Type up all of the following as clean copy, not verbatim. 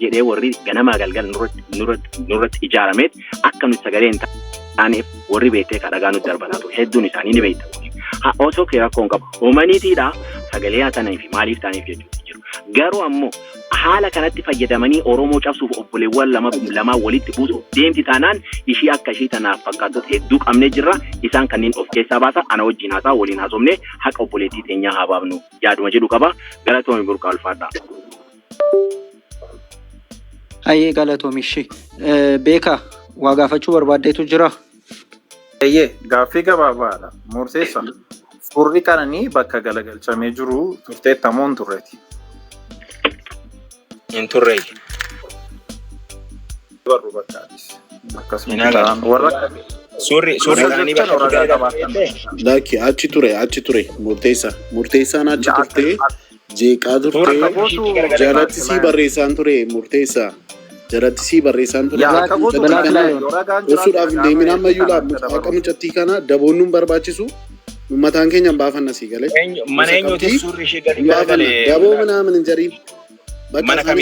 jedhee warri ganama galgal nurratti ijaarameet akka nuti sagaleen taaneef warri beekee kadhagaa nutti darbataatu hedduun isaanii ni beektamu. Osoo rakkoon qabu uumaniitiidha sagalee haatanii fi maaliif taaneef jechuudha jiru. Garuu ammoo haala kanatti fayyadamanii Oromoo cabsuuf obboleewwan lama walitti buusu deemti taanaan ishii akka ishii tanaaf fakkaatutti hedduu qabnee jirra. Isaan kanneen of keessaa baasa ana wajjin haasaa waliin haasofne haqa obboleettii teenyaa haa baafnu yaaduma jedhu qaba. Galatoomii burqaa ulfaadha. Ayyee galatoomishi beeka waa gaafachuu barbaaddeetu jira. Gaaffii gabaabaadha. Murteessa furri kananii bakka galagalchamee jiru turteettamoon turreeti. In turreeti. Barru bakkaatis. Akkasumas warra suurri kananii bakka Laki achi ture murteessaan achi turte jeeqaa turte jalatti si barreessaan ture murteessaa. Jalatti si barreessaan ture. Osuudhaaf deeminaan mayyuu akka mucattii kana daboonnuun barbaachisu mataan keenya baafanna si galee. Mana eenyuuti suurri ishee gadi galee. Daboo manaamin hin jariin. Bakka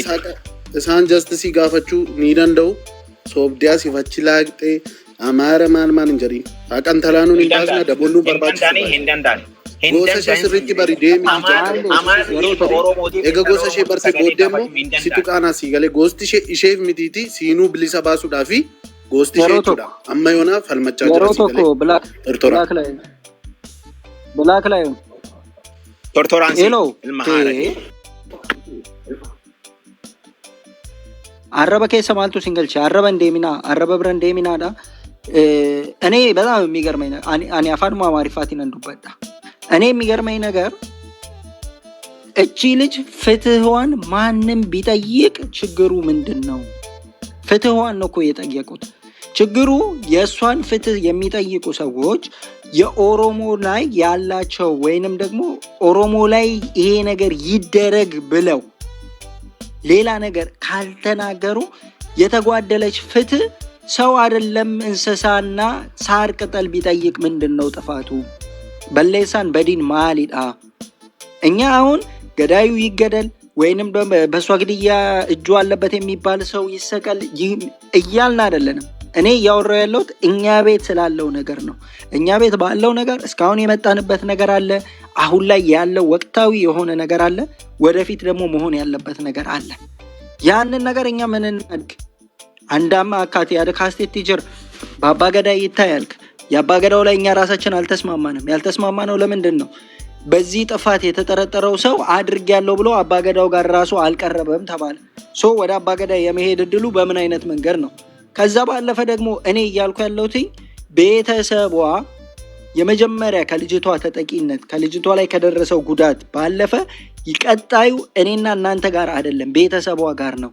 isaan jastisii gaafachuu ni danda'u. Soobdiyaa sifachi laaqxee amaara maal hin jariin. Haqan talaanuun hin taasina daboonnuun barbaachisu. Hin danda'an. Gosa ishee sirriitti bari deemi. Egaa gosa ishee barse booddee immoo situ qaanaa si galee gosti isheef mitiiti siinuu bilisa baasuudhaa fi gosti ishee jechuudha. Amma yoonaa falmachaa jira si galee. Black Lion. Tortoraansi. Ilma haadha. Arraba keessa maaltu singalcha? Arraba biran deeminaadha. እኔ በጣም የሚገርመኝ እኔ አፋን አማርኛትን እንዱበዳ እኔ የሚገርመኝ ነገር እቺ ልጅ ፍትህዋን ማንንም ቢጠይቅ ችግሩ ምንድነው? ፍትህዋን ነው እኮ የጠየቁት። ችግሩ የሷን ፍትህ የሚጠይቁ ሰዎች የኦሮሞ ላይ ያላቸው ወይንም ደግሞ ኦሮሞ ላይ ይሄ ነገር ይደረግ ብለው ሌላ ነገር ካልተናገሩ የተጓደለች ፍትህ ሰው አይደለም እንስሳና ሳር ቅጠል ቢጠይቅ ምንድነው ጥፋቱ? በሌሳን በዲን ማሊዳ እኛ አሁን ገዳዩ ይገደል ወይንም በሷ ግድያ እጁ አለበት የሚባል ሰው ይሰቀል እያልን አይደለንም። እኔ ያወራው ያለሁት እኛ ቤት ስላለው ነገር ነው። እኛ ቤት ባለው ነገር እስካሁን የመጣንበት ነገር አለ። አሁን ላይ ያለው ወቅታዊ የሆነ ነገር አለ። ወደፊት ደግሞ መሆን ያለበት ነገር አለ። ያንን ነገር እኛ ምን እናድርግ? አንዳማ አካቴ ያደ ካስቴት ቲቸር በአባገዳ ይታያልክ የአባገዳው ላይ እኛ ራሳችን አልተስማማንም። ያልተስማማነው ለምንድን ነው? በዚህ ጥፋት የተጠረጠረው ሰው አድርግ ያለው ብሎ አባገዳው ጋር ራሱ አልቀረበም ተባለ። ወደ አባገዳ የመሄድ እድሉ በምን አይነት መንገድ ነው? ከዛ ባለፈ ደግሞ እኔ እያልኩ ያለሁት ቤተሰቧ የመጀመሪያ ከልጅቷ ተጠቂነት ከልጅቷ ላይ ከደረሰው ጉዳት ባለፈ ይቀጣዩ እኔና እናንተ ጋር አይደለም ቤተሰቧ ጋር ነው።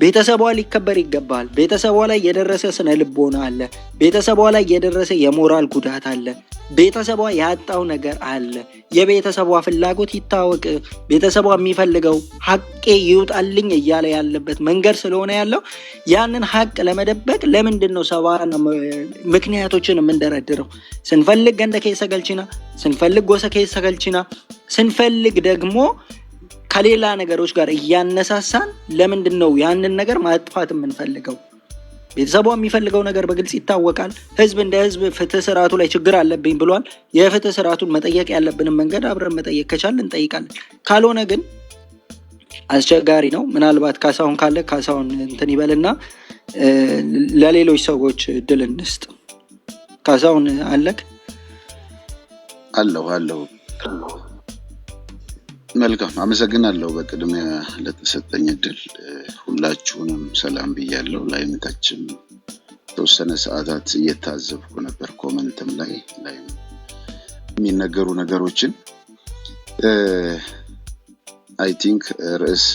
ቤተሰቧ ሊከበር ይገባል። ቤተሰቧ ላይ የደረሰ ስነ ልቦና አለ። ቤተሰቧ ላይ የደረሰ የሞራል ጉዳት አለ። ቤተሰቧ ያጣው ነገር አለ። የቤተሰቧ ፍላጎት ይታወቅ። ቤተሰቧ የሚፈልገው ሀቄ ይውጣልኝ እያለ ያለበት መንገድ ስለሆነ ያለው ያንን ሀቅ ለመደበቅ ለምንድነው ሰባና ምክንያቶችን የምንደረድረው? ስንፈልግ ገንደ ከይሰ ገልቺና፣ ስንፈልግ ጎሰ ከይሰ ገልቺና፣ ስንፈልግ ደግሞ ከሌላ ነገሮች ጋር እያነሳሳን ለምንድነው ያንን ነገር ማጥፋት የምንፈልገው? ቤተሰቧ የሚፈልገው ነገር በግልጽ ይታወቃል። ህዝብ እንደ ህዝብ ፍትህ ስርዓቱ ላይ ችግር አለብኝ ብሏል። የፍትህ ስርዓቱን መጠየቅ ያለብንን መንገድ አብረን መጠየቅ ከቻልን እንጠይቃለን። ካልሆነ ግን አስቸጋሪ ነው። ምናልባት ካሳሁን ካለ ካሳሁን እንትን ይበልና ለሌሎች ሰዎች እድል እንስጥ። ካሳሁን አለክ? አለው መልካም አመሰግናለሁ። በቅድሚያ ለተሰጠኝ እድል ሁላችሁንም ሰላም ብያለሁ። ላይምታችን ተወሰነ ሰዓታት እየታዘብኩ ነበር። ኮሜንትም ላይ የሚነገሩ ነገሮችን አይ ቲንክ ርዕስ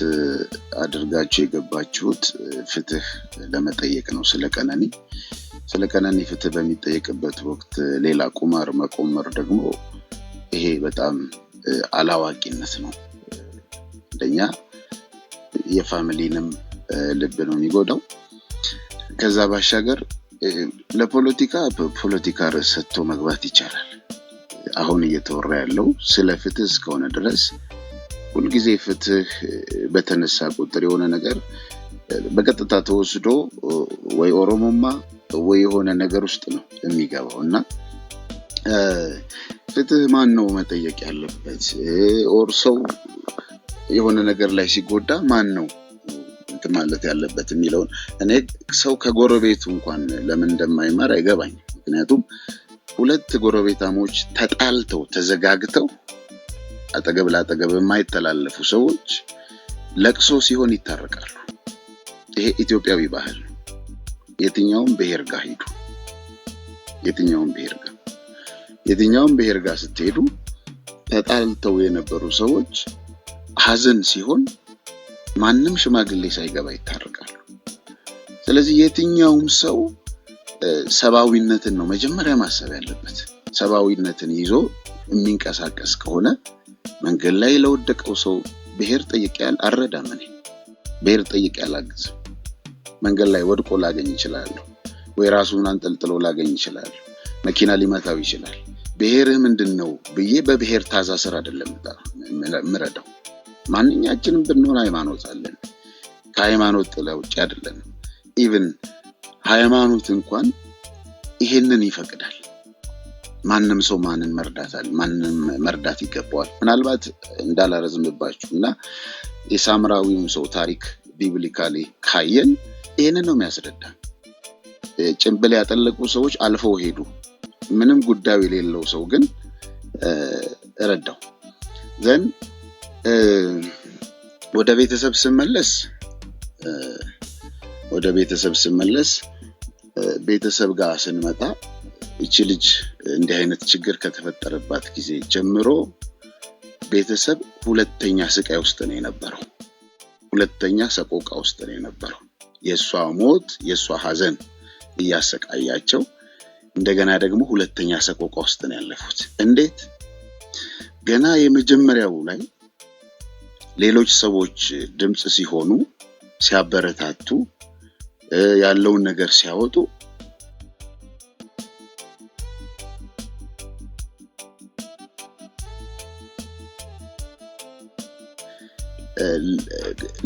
አድርጋችሁ የገባችሁት ፍትህ ለመጠየቅ ነው። ስለ ቀነኒ ፍትህ በሚጠየቅበት ወቅት ሌላ ቁማር መቆመር ደግሞ ይሄ በጣም አላዋቂነት ነው። እንደኛ የፋሚሊንም ልብ ነው የሚጎዳው። ከዛ ባሻገር ለፖለቲካ ፖለቲካ ርዕስ ሰጥቶ መግባት ይቻላል። አሁን እየተወራ ያለው ስለ ፍትህ እስከሆነ ድረስ ሁልጊዜ ፍትህ በተነሳ ቁጥር የሆነ ነገር በቀጥታ ተወስዶ ወይ ኦሮሞማ ወይ የሆነ ነገር ውስጥ ነው የሚገባውና ፍትህ ማን ነው መጠየቅ ያለበት? ኦር ሰው የሆነ ነገር ላይ ሲጎዳ ማን ነው እንትን ማለት ያለበት የሚለውን እኔ ሰው ከጎረቤቱ እንኳን ለምን እንደማይማር አይገባኝ። ምክንያቱም ሁለት ጎረቤታሞች ተጣልተው ተዘጋግተው አጠገብ ለአጠገብ የማይተላለፉ ሰዎች ለቅሶ ሲሆን ይታረቃሉ። ይሄ ኢትዮጵያዊ ባህል ነው። የትኛውም ብሔር ጋር ሄዱ፣ የትኛውም ብሔር ጋር ስትሄዱ ተጣልተው የነበሩ ሰዎች ሀዘን ሲሆን ማንም ሽማግሌ ሳይገባ ይታረቃሉ። ስለዚህ የትኛውም ሰው ሰብአዊነትን ነው መጀመሪያ ማሰብ ያለበት። ሰብአዊነትን ይዞ የሚንቀሳቀስ ከሆነ መንገድ ላይ ለወደቀው ሰው ብሔር ጠይቄ አልረዳም። እኔ ብሔር ጠይቄ አላግዝም። መንገድ ላይ ወድቆ ላገኝ ይችላል፣ ወይ ራሱን አንጠልጥሎ ላገኝ ይችላል፣ መኪና ሊመታው ይችላል። ብሔርህ ምንድነው ብዬ በብሔር ታዛ ስር አይደለም ምረዳው። ማንኛችንም ብንሆን ሃይማኖት አለን። ከሃይማኖት ጥላ ውጭ አይደለም። ኢቭን ሃይማኖት እንኳን ይሄንን ይፈቅዳል። ማንም ሰው ማንን መርዳት ይገባዋል። ምናልባት እንዳላረዝምባችሁና የሳምራዊውን ሰው ታሪክ ቢብሊካሊ ካየን ይሄንን ነው የሚያስረዳ። ጭንብል ያጠለቁ ሰዎች አልፈው ሄዱ። ምንም ጉዳዩ የሌለው ሰው ግን ረዳው። ዘን ወደ ቤተሰብ ስመለስ ቤተሰብ ጋር ስንመጣ እቺ ልጅ እንዲህ አይነት ችግር ከተፈጠረባት ጊዜ ጀምሮ ቤተሰብ ሁለተኛ ስቃይ ውስጥ ነው የነበረው። ሁለተኛ ሰቆቃ ውስጥ ነው የነበረው። የሷ ሞት የሷ ሀዘን እያሰቃያቸው እንደገና ደግሞ ሁለተኛ ሰቆቃ ውስጥ ነው ያለፉት። እንዴት? ገና የመጀመሪያው ላይ ሌሎች ሰዎች ድምጽ ሲሆኑ ሲያበረታቱ ያለውን ነገር ሲያወጡ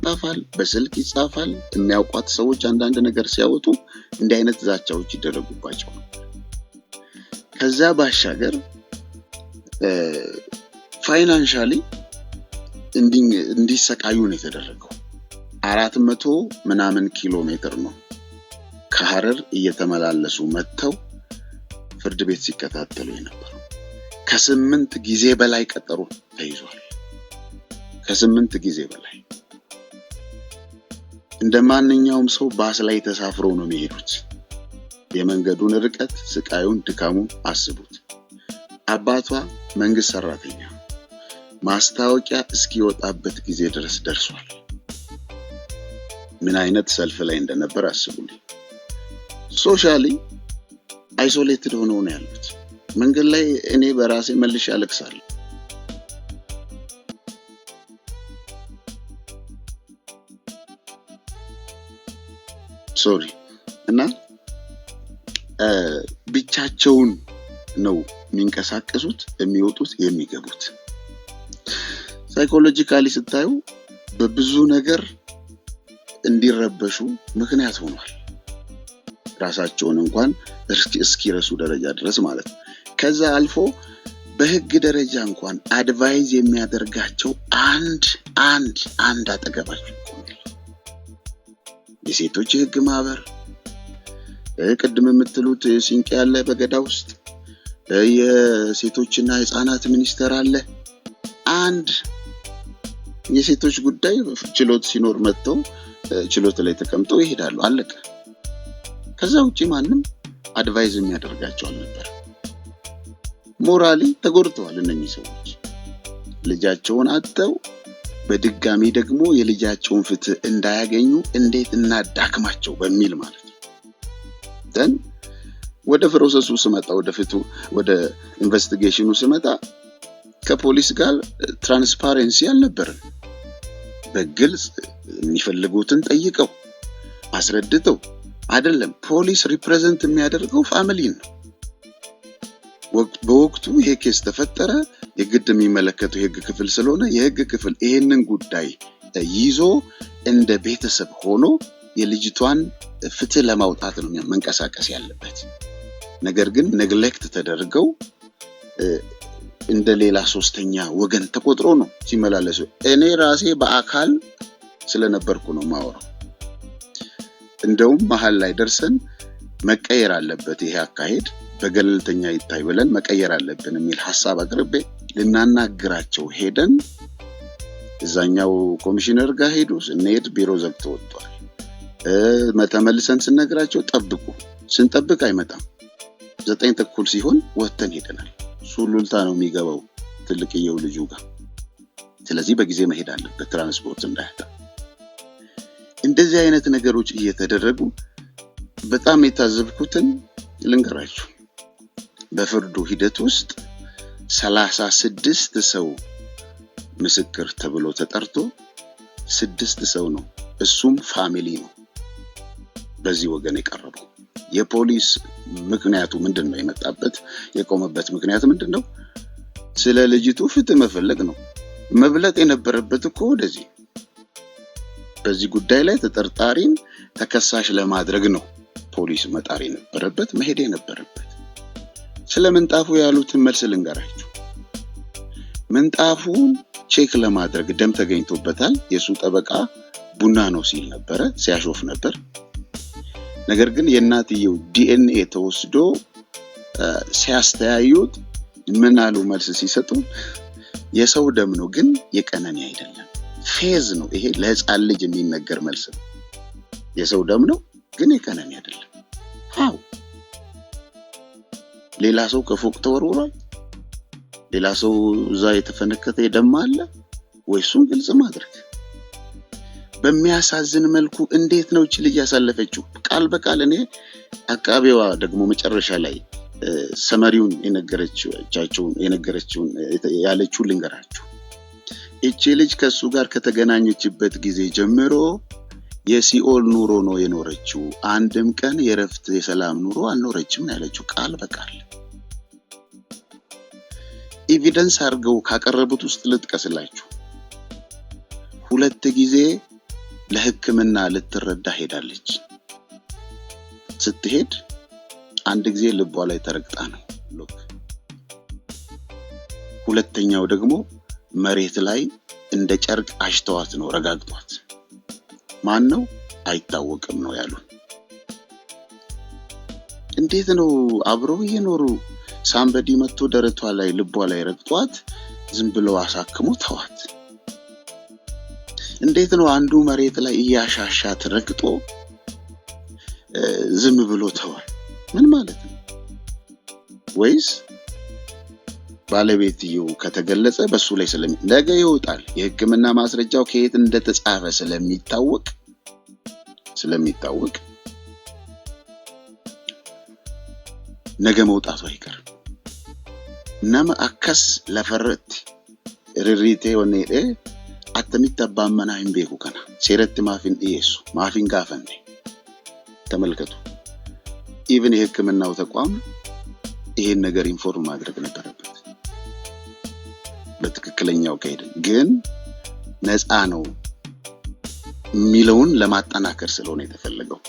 ላፋል በስልክ ይጻፋል። የሚያውቋት ሰዎች አንዳንድ ነገር ሲያወጡ እንዲህ አይነት ዛቻዎች ይደረጉባቸው። ከዛ ባሻገር ፋይናንሻሊ እንዲሰቃዩ ነው የተደረገው። 400 ምናምን ኪሎ ሜትር ነው ከሐረር እየተመላለሱ መጥተው ፍርድ ቤት ሲከታተሉ የነበረው። ከ8 ጊዜ በላይ ቀጠሮ ተይዟል። ከ8 ጊዜ በላይ እንደማንኛውም ሰው ባስ ላይ ተሳፍረው ነው የሚሄዱት። የመንገዱን ርቀት፣ ስቃዩን፣ ድካሙን አስቡት። አባቷ መንግስት ሰራተኛ ማስታወቂያ እስኪወጣበት ጊዜ ድረስ ደርሷል። ምን አይነት ሰልፍ ላይ እንደነበር አስቡልኝ። ሶሻሊ አይሶሌትድ ሆነው ነው ያሉት። መንገድ ላይ እኔ በራሴ መልሼ አለቅሳለሁ። ሶሪ እና ብቻቸውን ነው የሚንቀሳቀሱት፣ የሚወጡት፣ የሚገቡት። ሳይኮሎጂካሊ ስታዩ በብዙ ነገር እንዲረበሹ ምክንያት ሆኗል። ራሳቸውን እንኳን እስኪረሱ ደረጃ ድረስ ማለት ነው። ከዛ አልፎ በህግ ደረጃ እንኳን አድቫይዝ የሚያደርጋቸው አንድ አጠገባቸው የሴቶች ህግ ማህበር፣ ቅድም የምትሉት ሲንቄ ያለ በገዳ ውስጥ የሴቶችና ህፃናት ሚኒስቴር አለ። አንድ የሴቶች ጉዳይ ችሎት ሲኖር መጥተው ችሎት ላይ ተቀምጠው ይሄዳሉ። አለቀ። ከዛ ውጪ ማንም አድቫይዝ የሚያደርጋቸው አልነበር። ሞራሊ ተጎድተዋል እነኚህ ሰዎች። ልጃቸውን አጥተው በድጋሚ ደግሞ የልጃቸውን ፍትህ እንዳያገኙ እንዴት እናዳክማቸው በሚል ማለት ነው። ደን ወደ ፕሮሰሱ ስመጣ፣ ወደ ኢንቨስቲጌሽኑ ስመጣ ከፖሊስ ጋር ትራንስፓረንሲ አልነበረም። በግልጽ የሚፈልጉትን ጠይቀው አስረድተው አይደለም። ፖሊስ ሪፕሬዘንት የሚያደርገው ፋሚሊን ነው። በወቅቱ ይሄ ኬስ ተፈጠረ። የግድ የሚመለከተው የህግ ክፍል ስለሆነ የህግ ክፍል ይሄንን ጉዳይ ይዞ እንደ ቤተሰብ ሆኖ የልጅቷን ፍትህ ለማውጣት ነው መንቀሳቀስ ያለበት። ነገር ግን ኔግሌክት ተደርገው እንደ ሌላ ሶስተኛ ወገን ተቆጥሮ ነው ሲመላለሱ። እኔ ራሴ በአካል ስለነበርኩ ነው ማወራው። እንደውም መሀል ላይ ደርሰን መቀየር አለበት ይሄ አካሄድ በገለልተኛ ይታይ ብለን መቀየር አለብን የሚል ሐሳብ አቅርቤ ልናናግራቸው ሄደን እዛኛው ኮሚሽነር ጋር ሄዱ። ስንሄድ ቢሮ ዘግቶ ወጥቷል። ተመልሰን ስንነግራቸው ጠብቁ፣ ስንጠብቅ አይመጣም። 9:30 ሲሆን ወጥተን ሄደናል። ሱሉልታ ነው የሚገባው ትልቅየው ልጁ ጋር። ስለዚህ በጊዜ መሄድ አለበት ትራንስፖርት እንዳያጣ። እንደዚህ አይነት ነገሮች እየተደረጉ በጣም የታዘብኩትን ልንገራችሁ። በፍርዱ ሂደት ውስጥ 36 ሰው ምስክር ተብሎ ተጠርቶ 6 ሰው ነው፣ እሱም ፋሚሊ ነው በዚህ ወገን የቀረበው። የፖሊስ ምክንያቱ ምንድነው? የመጣበት የቆመበት ምክንያት ምንድነው? ስለ ልጅቱ ፍትህ መፈለግ ነው። መብለጥ የነበረበት እኮ ወደዚህ በዚህ ጉዳይ ላይ ተጠርጣሪን ተከሳሽ ለማድረግ ነው ፖሊስ መጣር የነበረበት መሄድ የነበረበት። ስለ ምንጣፉ ያሉትን መልስ ልንገራችሁ። ምንጣፉን ቼክ ለማድረግ ደም ተገኝቶበታል። የሱ ጠበቃ ቡና ነው ሲል ነበረ፣ ሲያሾፍ ነበር። ነገር ግን የእናትየው ዲኤንኤ ተወስዶ ሲያስተያዩት ምን አሉ? መልስ ሲሰጡ የሰው ደም ነው ግን የቀነኒ አይደለም፣ ፌዝ ነው። ይሄ ለህፃን ልጅ የሚነገር መልስ ነው። የሰው ደም ነው ግን የቀነኒ አይደለም። አው ሌላ ሰው ከፎቅ ተወርውሯል፣ ሌላ ሰው እዛ የተፈነከተ ደም አለ ወይ? እሱን ግልጽ ማድረግ። በሚያሳዝን መልኩ እንዴት ነው እቺ ልጅ ያሳለፈችው? ቃል በቃል እኔ አቃቤዋ ደግሞ መጨረሻ ላይ ሰመሪውን የነገረችውን ያለችው ልንገራችሁ። እቺ ልጅ ከሱ ጋር ከተገናኘችበት ጊዜ ጀምሮ የሲኦል ኑሮ ነው የኖረችው። አንድም ቀን የረፍት የሰላም ኑሮ አልኖረችም ያለችው ቃል በቃል። ኤቪደንስ አድርገው ካቀረቡት ውስጥ ልጥቀስላችሁ። 2 ጊዜ ለሕክምና ልትረዳ ሄዳለች። ስትሄድ አንድ ጊዜ ልቧ ላይ ተረግጣ ነው ሎክ። ሁለተኛው ደግሞ መሬት ላይ እንደ ጨርቅ አሽተዋት ነው ረጋግጧት። ማን ነው አይታወቅም ነው ያሉ። እንዴት ነው አብረው እየኖሩ ሳምበዲ መጥቶ ደረቷ ላይ ልቧ ላይ ረግጧት ዝም ብለው አሳክሞ ተዋት? እንዴት ነው አንዱ መሬት ላይ እያሻሻት ረግጦ ዝም ብሎ ተዋል? ምን ማለት ነው? ወይስ ባለቤትየው ከተገለጸ በሱ ላይ ነገ ይወጣል የሕክምና ማስረጃው ከየት እንደተጻፈ ስለሚታወቅ ነገ መውጣቱ አይቀርም። ነማ አከስ ለፈረት ሪሪቴ ወኔ አተሚተባመና እንቤኩ ከና ሴረት ማፊን ኢየሱ ማፊን ጋፈነ ተመልከቱ። ኢቭን የሕክምናው ተቋም ይሄን ነገር ኢንፎርም ማድረግ ነበረበት በትክክለኛው ከሄደ። ግን ነፃ ነው ሚለውን ለማጠናከር ስለሆነ የተፈለገው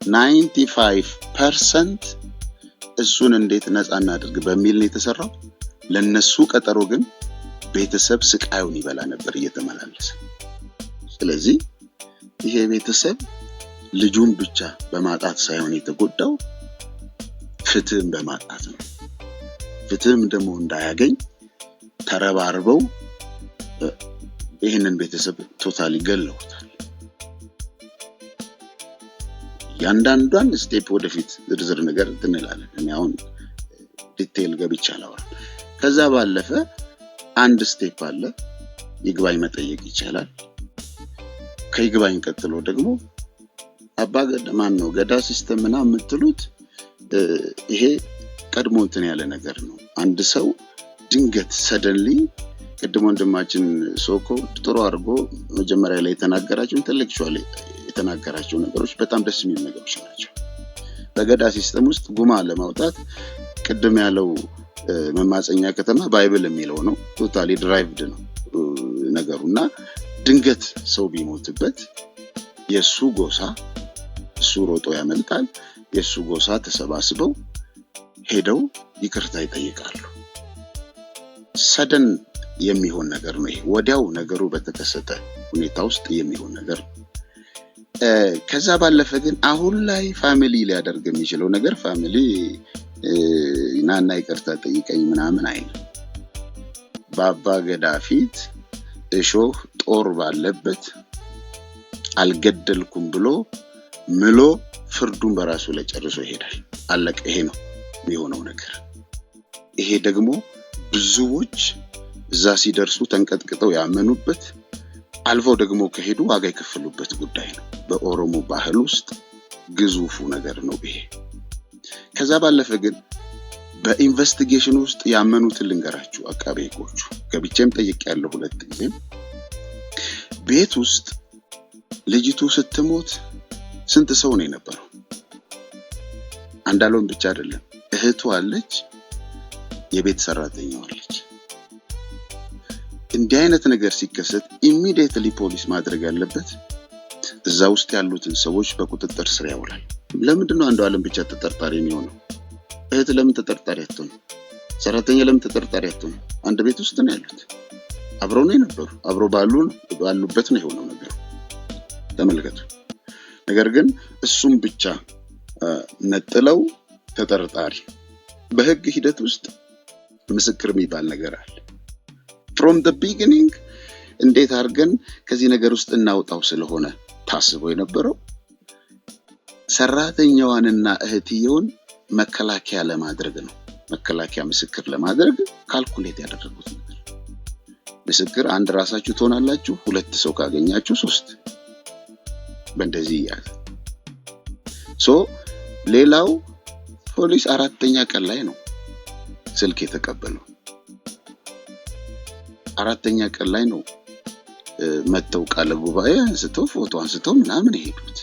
95% እሱን እንዴት ነፃ እናድርግ በሚል ነው የተሰራው። ለነሱ ቀጠሮ ግን ቤተሰብ ስቃዩን ይበላ ነበር እየተመላለሰ። ስለዚህ ይሄ ቤተሰብ ልጁን ብቻ በማጣት ሳይሆን የተጎዳው ፍትህን በማጣት ነው። ፍትህም ደግሞ እንዳያገኝ ተረባርበው ይህንን ቤተሰብ ቶታሊ ገለውታል። ያንዳንዷን ስቴፕ ወደፊት ዝርዝር ነገር እንላለን። እኔ አሁን ዲቴል ገብቻ አላወራም። ከዛ ባለፈ አንድ ስቴፕ አለ፣ ይግባኝ መጠየቅ ይቻላል። ከይግባኝ ቀጥሎ ደግሞ አባ ገዳማን ነው ገዳ ሲስተም ምናምን የምትሉት ይሄ ቀድሞ እንትን ያለ ነገር ነው። አንድ ሰው ድንገት ሰደንሊ ቀድሞ ወንድማችን ሶኮ ጥሩ አድርጎ መጀመሪያ ላይ የተናገራቸው ኢንተሌክቹዋሊ የተናገራቸው ነገሮች በጣም ደስ የሚሉ ነገሮች ናቸው። በገዳ ሲስተም ውስጥ ጉማ ለማውጣት ቅድም ያለው መማፀኛ ከተማ ባይብል የሚለው ነው ቶታሊ ድራይቭድ ነው ነገሩና ድንገት ሰው ቢሞትበት የሱ ጎሳ እሱ ሮጦ ያመልጣል የሱ ጎሳ ተሰባስበው ሄደው ይቅርታ ይጠይቃሉ ሰደን የሚሆን ነገር ነው ወዲያው ነገሩ በተከሰተ ሁኔታ ውስጥ የሚሆን ነገር ከዛ ባለፈ ግን አሁን ላይ ፋሚሊ ሊያደርግ የሚችለው ነገር ፋሚሊ ናና ይቅርታ ጠይቀኝ ምናምን አይደል ባባ ገዳ ፊት እሾህ ጦር ባለበት አልገደልኩም ብሎ ምሎ ፍርዱን በራሱ ላይ ጨርሶ ይሄዳል አለቀ ይሄ ነው የሚሆነው ነገር ይሄ ደግሞ ብዙዎች እዛ ሲደርሱ ተንቀጥቅጠው ያመኑበት አልፈው ደግሞ ከሄዱ ዋጋ ይከፍሉበት ጉዳይ ነው በኦሮሞ ባህል ውስጥ ግዙፉ ነገር ነው ይሄ ከዛ ባለፈ ግን በኢንቨስቲጌሽን ውስጥ ያመኑትን ልንገራችሁ አቃቤ ሕጎቹ ገብቼም ጠይቄያለሁ ሁለት ጊዜ ቤት ውስጥ ልጅቱ ስትሞት ስንት ሰው ነው የነበረው አንዳሎም ብቻ አይደለም እህቱ አለች የቤት ሰራተኛው አለች እንዲህ አይነት ነገር ሲከሰት ኢሚዲየትሊ ፖሊስ ማድረግ ያለበት እዛ ውስጥ ያሉትን ሰዎች በቁጥጥር ስር ያውላል ለምንድን ነው አንዳለም ብቻ ተጠርጣሪ የሚሆነው እህት ለምን ተጠርጣሪ አትሆን ሰራተኛ ለምን ተጠርጣሪ አትሆን አንድ ቤት ውስጥ ነው ያሉት አብረው ነው የነበሩ አብረው ባሉበት ነው የሆነው ነገር ተመልከቱ ነገር ግን እሱም ብቻ ነጥለው ተጠርጣሪ በህግ ሂደት ውስጥ ምስክር የሚባል ነገር አለ from the beginning እንዴት አድርገን ከዚህ ነገር ውስጥ እናውጣው ስለሆነ ታስቦ የነበረው ሰራተኛዋንና እህትየውን መከላከያ ለማድረግ ነው መከላከያ ምስክር ለማድረግ ካልኩሌት ያደረጉት ነገር ምስክር አንድ ራሳችሁ ትሆናላችሁ ሁለት ሰው ካገኛችሁ ሶስት በእንደዚህ ያዝ ሶ ሌላው ፖሊስ አራተኛ ቀን ላይ ነው ስልክ የተቀበለው አራተኛ ቀን ላይ ነው መተው ቃለ ጉባኤ አንስተው ፎቶ አንስተው ምናምን ሄዱት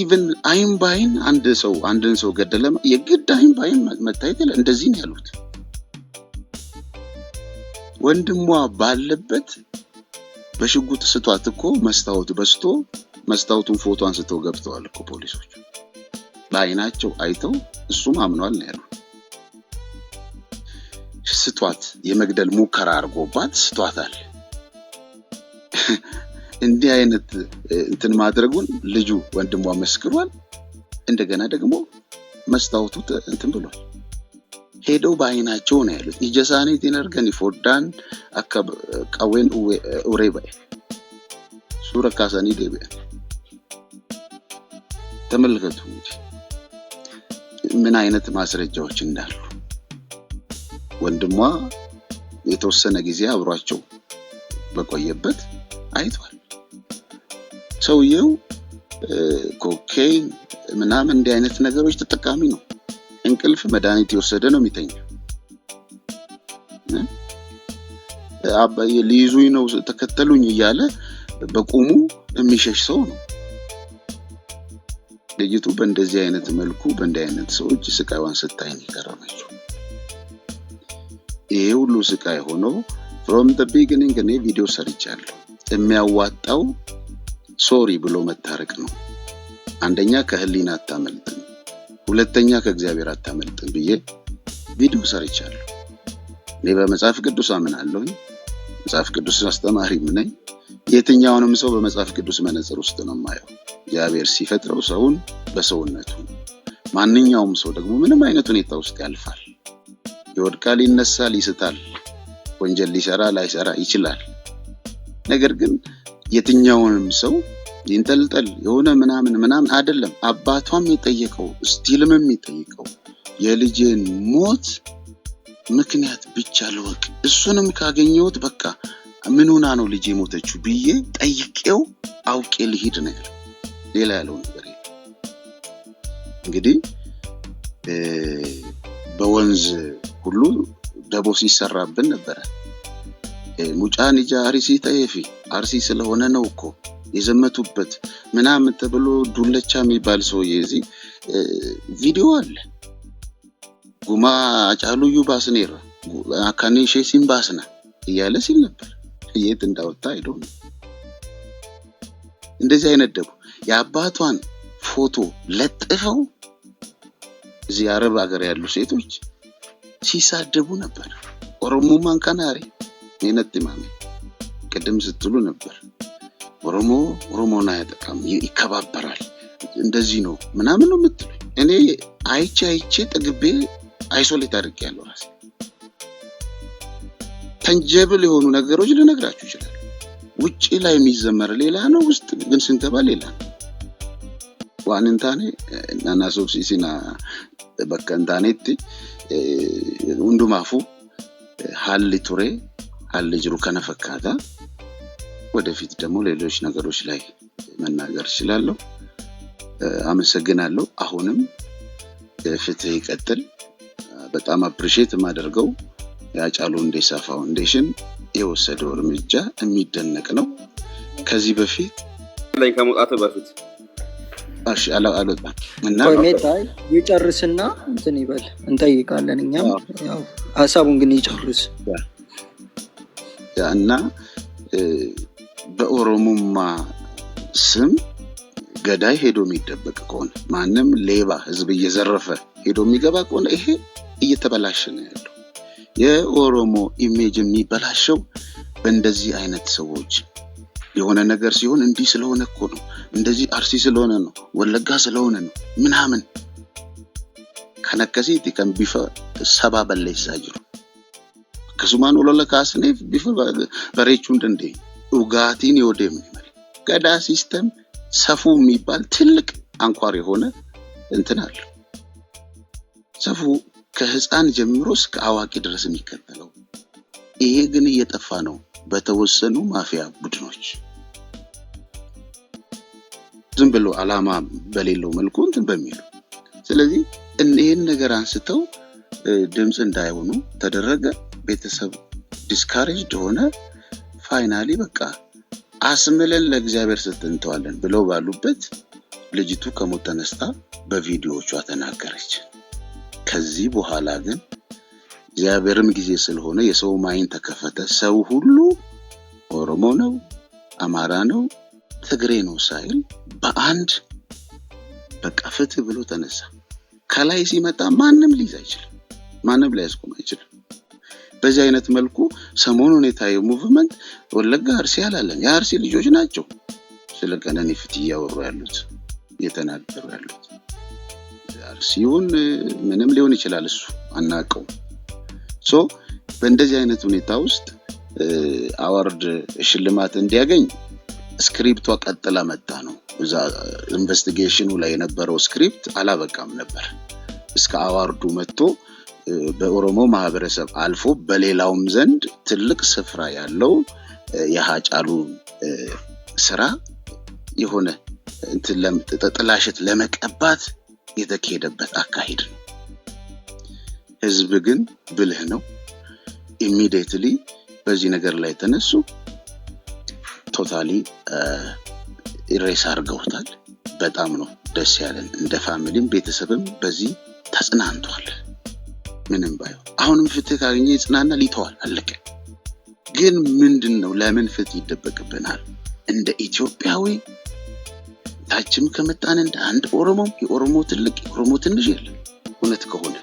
ኢቭን አይን ባይን አንድን ሰው ገደለ የግድ አይን ባይን መታየት እንደዚህ ነው ያሉት ወንድሟ ባለበት በሽጉጥ ስቷት እኮ መስታወት በስቶ መስታወቱን ፎቶ አንስተው ገብተዋል እኮ ፖሊሶች ባይናቸው አይተው እሱም አምኗል ነው ያሉት ስቷት የመግደል ሙከራ አርጎባት ስቷታል እንዲህ አይነት እንትን ማድረጉን ልጁ ወንድሟ መስክሯል እንደገና ደግሞ መስታወቱ እንትን ብሏል ሄደው ባይናቸው ነው ያሉት ይጀሳኔ ዲነርገን ይፎዳን አከብ ቀዌን ኡሬባይ ሱራ ካሳኒ ደበ ተመልከቱ ምን አይነት ማስረጃዎች እንዳሉ ወንድሟ የተወሰነ ጊዜ አብሯቸው በቆየበት አይቷል ሰውየው ኮኬን ምናምን እንዲህ አይነት ነገሮች ተጠቃሚ ነው እንቅልፍ መድኃኒት የወሰደ ነው የሚተኛው አባዬ ሊይዙኝ ነው ተከተሉኝ እያለ በቁሙ የሚሸሽ ሰው ነው ልጅቱ በእንደዚህ አይነት መልኩ በእንደዚህ አይነት ሰዎች ስቃይዋን ስታይ ነው የቀረበችው ይሄ ሁሉ ስቃይ ሆኖ from the beginning እኔ ቪዲዮ ሰርቻለሁ የሚያዋጣው ሶሪ ብሎ መታረቅ ነው አንደኛ ከህሊና አታመልጥም ሁለተኛ ከእግዚአብሔር አታመልጥም ብዬ ቪዲዮ ሰርቻለሁ እኔ በመጽሐፍ ቅዱስ አምናለሁ መጽሐፍ ቅዱስ አስተማሪ ነኝ የትኛውንም ሰው በመጽሐፍ ቅዱስ መነጽር ውስጥ ነው ማየው እግዚአብሔር ሲፈጥረው ሰውን በሰውነቱ ማንኛውም ሰው ደግሞ ምንም አይነት ሁኔታ ውስጥ ያልፋል ይወድቃል ይነሳል ይስታል ወንጀል ሊሰራ ላይሰራ ይችላል ነገር ግን የትኛውንም ሰው ይንጠልጠል የሆነ ምናምን አይደለም አባቷም የጠየቀው ስቲልም የሚጠይቀው የልጄን ሞት ምክንያት ብቻ ለወቅ እሱንም ካገኘሁት በቃ ምን ሆና ነው ልጄ ሞተችው ብዬ ጠይቄው አውቄ ልሂድ ነው ያለው ሌላ ያለው ነገር እንግዲህ በወንዝ ሁሉ ደቦ ሲሰራብን ነበር ሙጫን ጃሪሲ ታይፊ አርሲ ስለሆነ ነው እኮ የዘመቱበት ምናምን ተብሎ ዱለቻ የሚባል ሰውዬ እዚህ ቪዲዮ አለ። ጉማ አጫሉዩ ባስኔራ አካኔ ሼሲን ባስና እያለ ሲል ነበር። የት እንዳወጣ አይደው ነው። እንደዚህ አይነት ደግሞ የአባቷን ፎቶ ለጥፈው እዚህ አረብ ሀገር ያሉ ሴቶች ሲሳደቡ ነበር። ኦሮሞማን ካናሪ የነጥማሚ ቀደም ስትሉ ነበር። ኦሮሞና ያጠቃም ይከባበራል እንደዚህ ነው ምናምን ነው የምትሉ። እኔ አይቼ ጥግቤ አይሶሌት አድርጌያለሁ ራሴ። ተንጀብል የሆኑ ነገሮች ልነግራችሁ ይችላል። ውጪ ላይ የሚዘመር ሌላ ነው፣ ውስጥ ግን ስንገባ ሌላ ነው። ዋንንታኔ ናና ሶብሲሲና በከንታኔት እንዱማፉ ሀል ቱሬ ሀል ጅሩ ከነፈካታ ወደፊት ደግሞ ሌሎች ነገሮች ላይ መናገር እችላለሁ። አመሰግናለሁ። አሁንም ፍትህ ይቀጥል። በጣም አፕሪሺየት የማደርገው የሃጫሉ ሁንዴሳ ፋውንዴሽን የወሰደው እርምጃ የሚደነቅ ነው። ከዚህ በፊት ላይ ከመውጣቱ በፊት አልወጣም እና ኮሜታይ ይጨርስና እንትን ይበል እንጠይቃለን። እኛም ያው ሐሳቡን ግን ይጨርስ እና በኦሮሞማ ስም ገዳይ ሄዶ የሚደበቅ ከሆነ ማንም ሌባ ህዝብ እየዘረፈ ሄዶ የሚገባ ከሆነ ይሄ እየተበላሸ ነው ያለው። የኦሮሞ ኢሜጅ የሚበላሸው በእንደዚህ አይነት ሰዎች የሆነ ነገር ሲሆን እንዲህ ስለሆነ እኮ ነው፣ እንደዚህ አርሲ ስለሆነ ነው፣ ወለጋ ስለሆነ ነው ምናምን ከነከሲት ከንቢፈ ሰባ በለይሳ ጅሩ ከሱማን ወለለካስኔ ቢፈ በሬቹ እንደንዴ ኡጋቲን ይወደም ይመል ገዳ ሲስተም ሰፉ የሚባል ትልቅ አንኳር የሆነ እንትን አለ። ሰፉ ከህፃን ጀምሮ እስከ አዋቂ ድረስ የሚከተለው። ይሄ ግን እየጠፋ ነው በተወሰኑ ማፊያ ቡድኖች። ዝም ብሎ አላማ በሌለው መልኩ እንትን በሚሉ። ስለዚህ እነዚህን ነገር አንስተው ድምጽ እንዳይሆኑ ተደረገ። ቤተሰብ ዲስካሬጅድ ሆነ። ፋይናሊ በቃ አስምለን ለእግዚአብሔር ስትንተዋለን ብለው ባሉበት ልጅቱ ከሞት ተነስታ በቪዲዮዎቿ ተናገረች። ከዚህ በኋላ ግን እግዚአብሔርም ጊዜ ስለሆነ የሰው ማይን ተከፈተ። ሰው ሁሉ ኦሮሞ ነው፣ አማራ ነው፣ ትግሬ ነው ሳይል በአንድ በቃ ፍትህ ብሎ ተነሳ። ከላይ ሲመጣ ማንም ሊይዝ አይችልም፣ ማንም ሊያስቆም አይችልም። በዚህ አይነት መልኩ ሰሞኑን የታየው ሙቭመንት ወለጋ አርሲ ያላለን የአርሲ ልጆች ናቸው ስለ ቀነኒ ፍትህ ያወሩ ያሉት የተናገሩ ያሉት። አርሲውን ምንም ሊሆን ይችላል እሱ አናቀው። በእንደዚህ አይነት ሁኔታ ውስጥ አዋርድ ሽልማት እንዲያገኝ ስክሪፕቷ ቀጥላ መጣ ነው። እዛ ኢንቨስቲጌሽኑ ላይ የነበረው ስክሪፕት አላበቃም ነበር። እስከ አዋርዱ መጥቶ በኦሮሞ ማህበረሰብ አልፎ በሌላውም ዘንድ ትልቅ ስፍራ ያለው የሃጫሉ ስራ የሆነ እንትን ጥላሸት ለመቀባት የተካሄደበት አካሄድ ነው። ህዝብ ግን ብልህ ነው። ኢሚዲየትሊ በዚህ ነገር ላይ ተነሱ። ቶታሊ ኢሬስ አድርገውታል። በጣም ነው ደስ ያለን። እንደ ፋሚሊም ቤተሰብም በዚህ ተጽናንቷል። ምንም ባይሆን አሁንም ፍትህ ካገኘ ይጽናና ሊተዋል አለቀ። ግን ምንድነው ለምን ፍትህ ይደበቅብናል? እንደ ኢትዮጵያዊ ታችም ከመጣን እንደ አንድ ኦሮሞ የኦሮሞ ትልቅ የኦሮሞ ትንሽ የለም። እውነት ከሆነ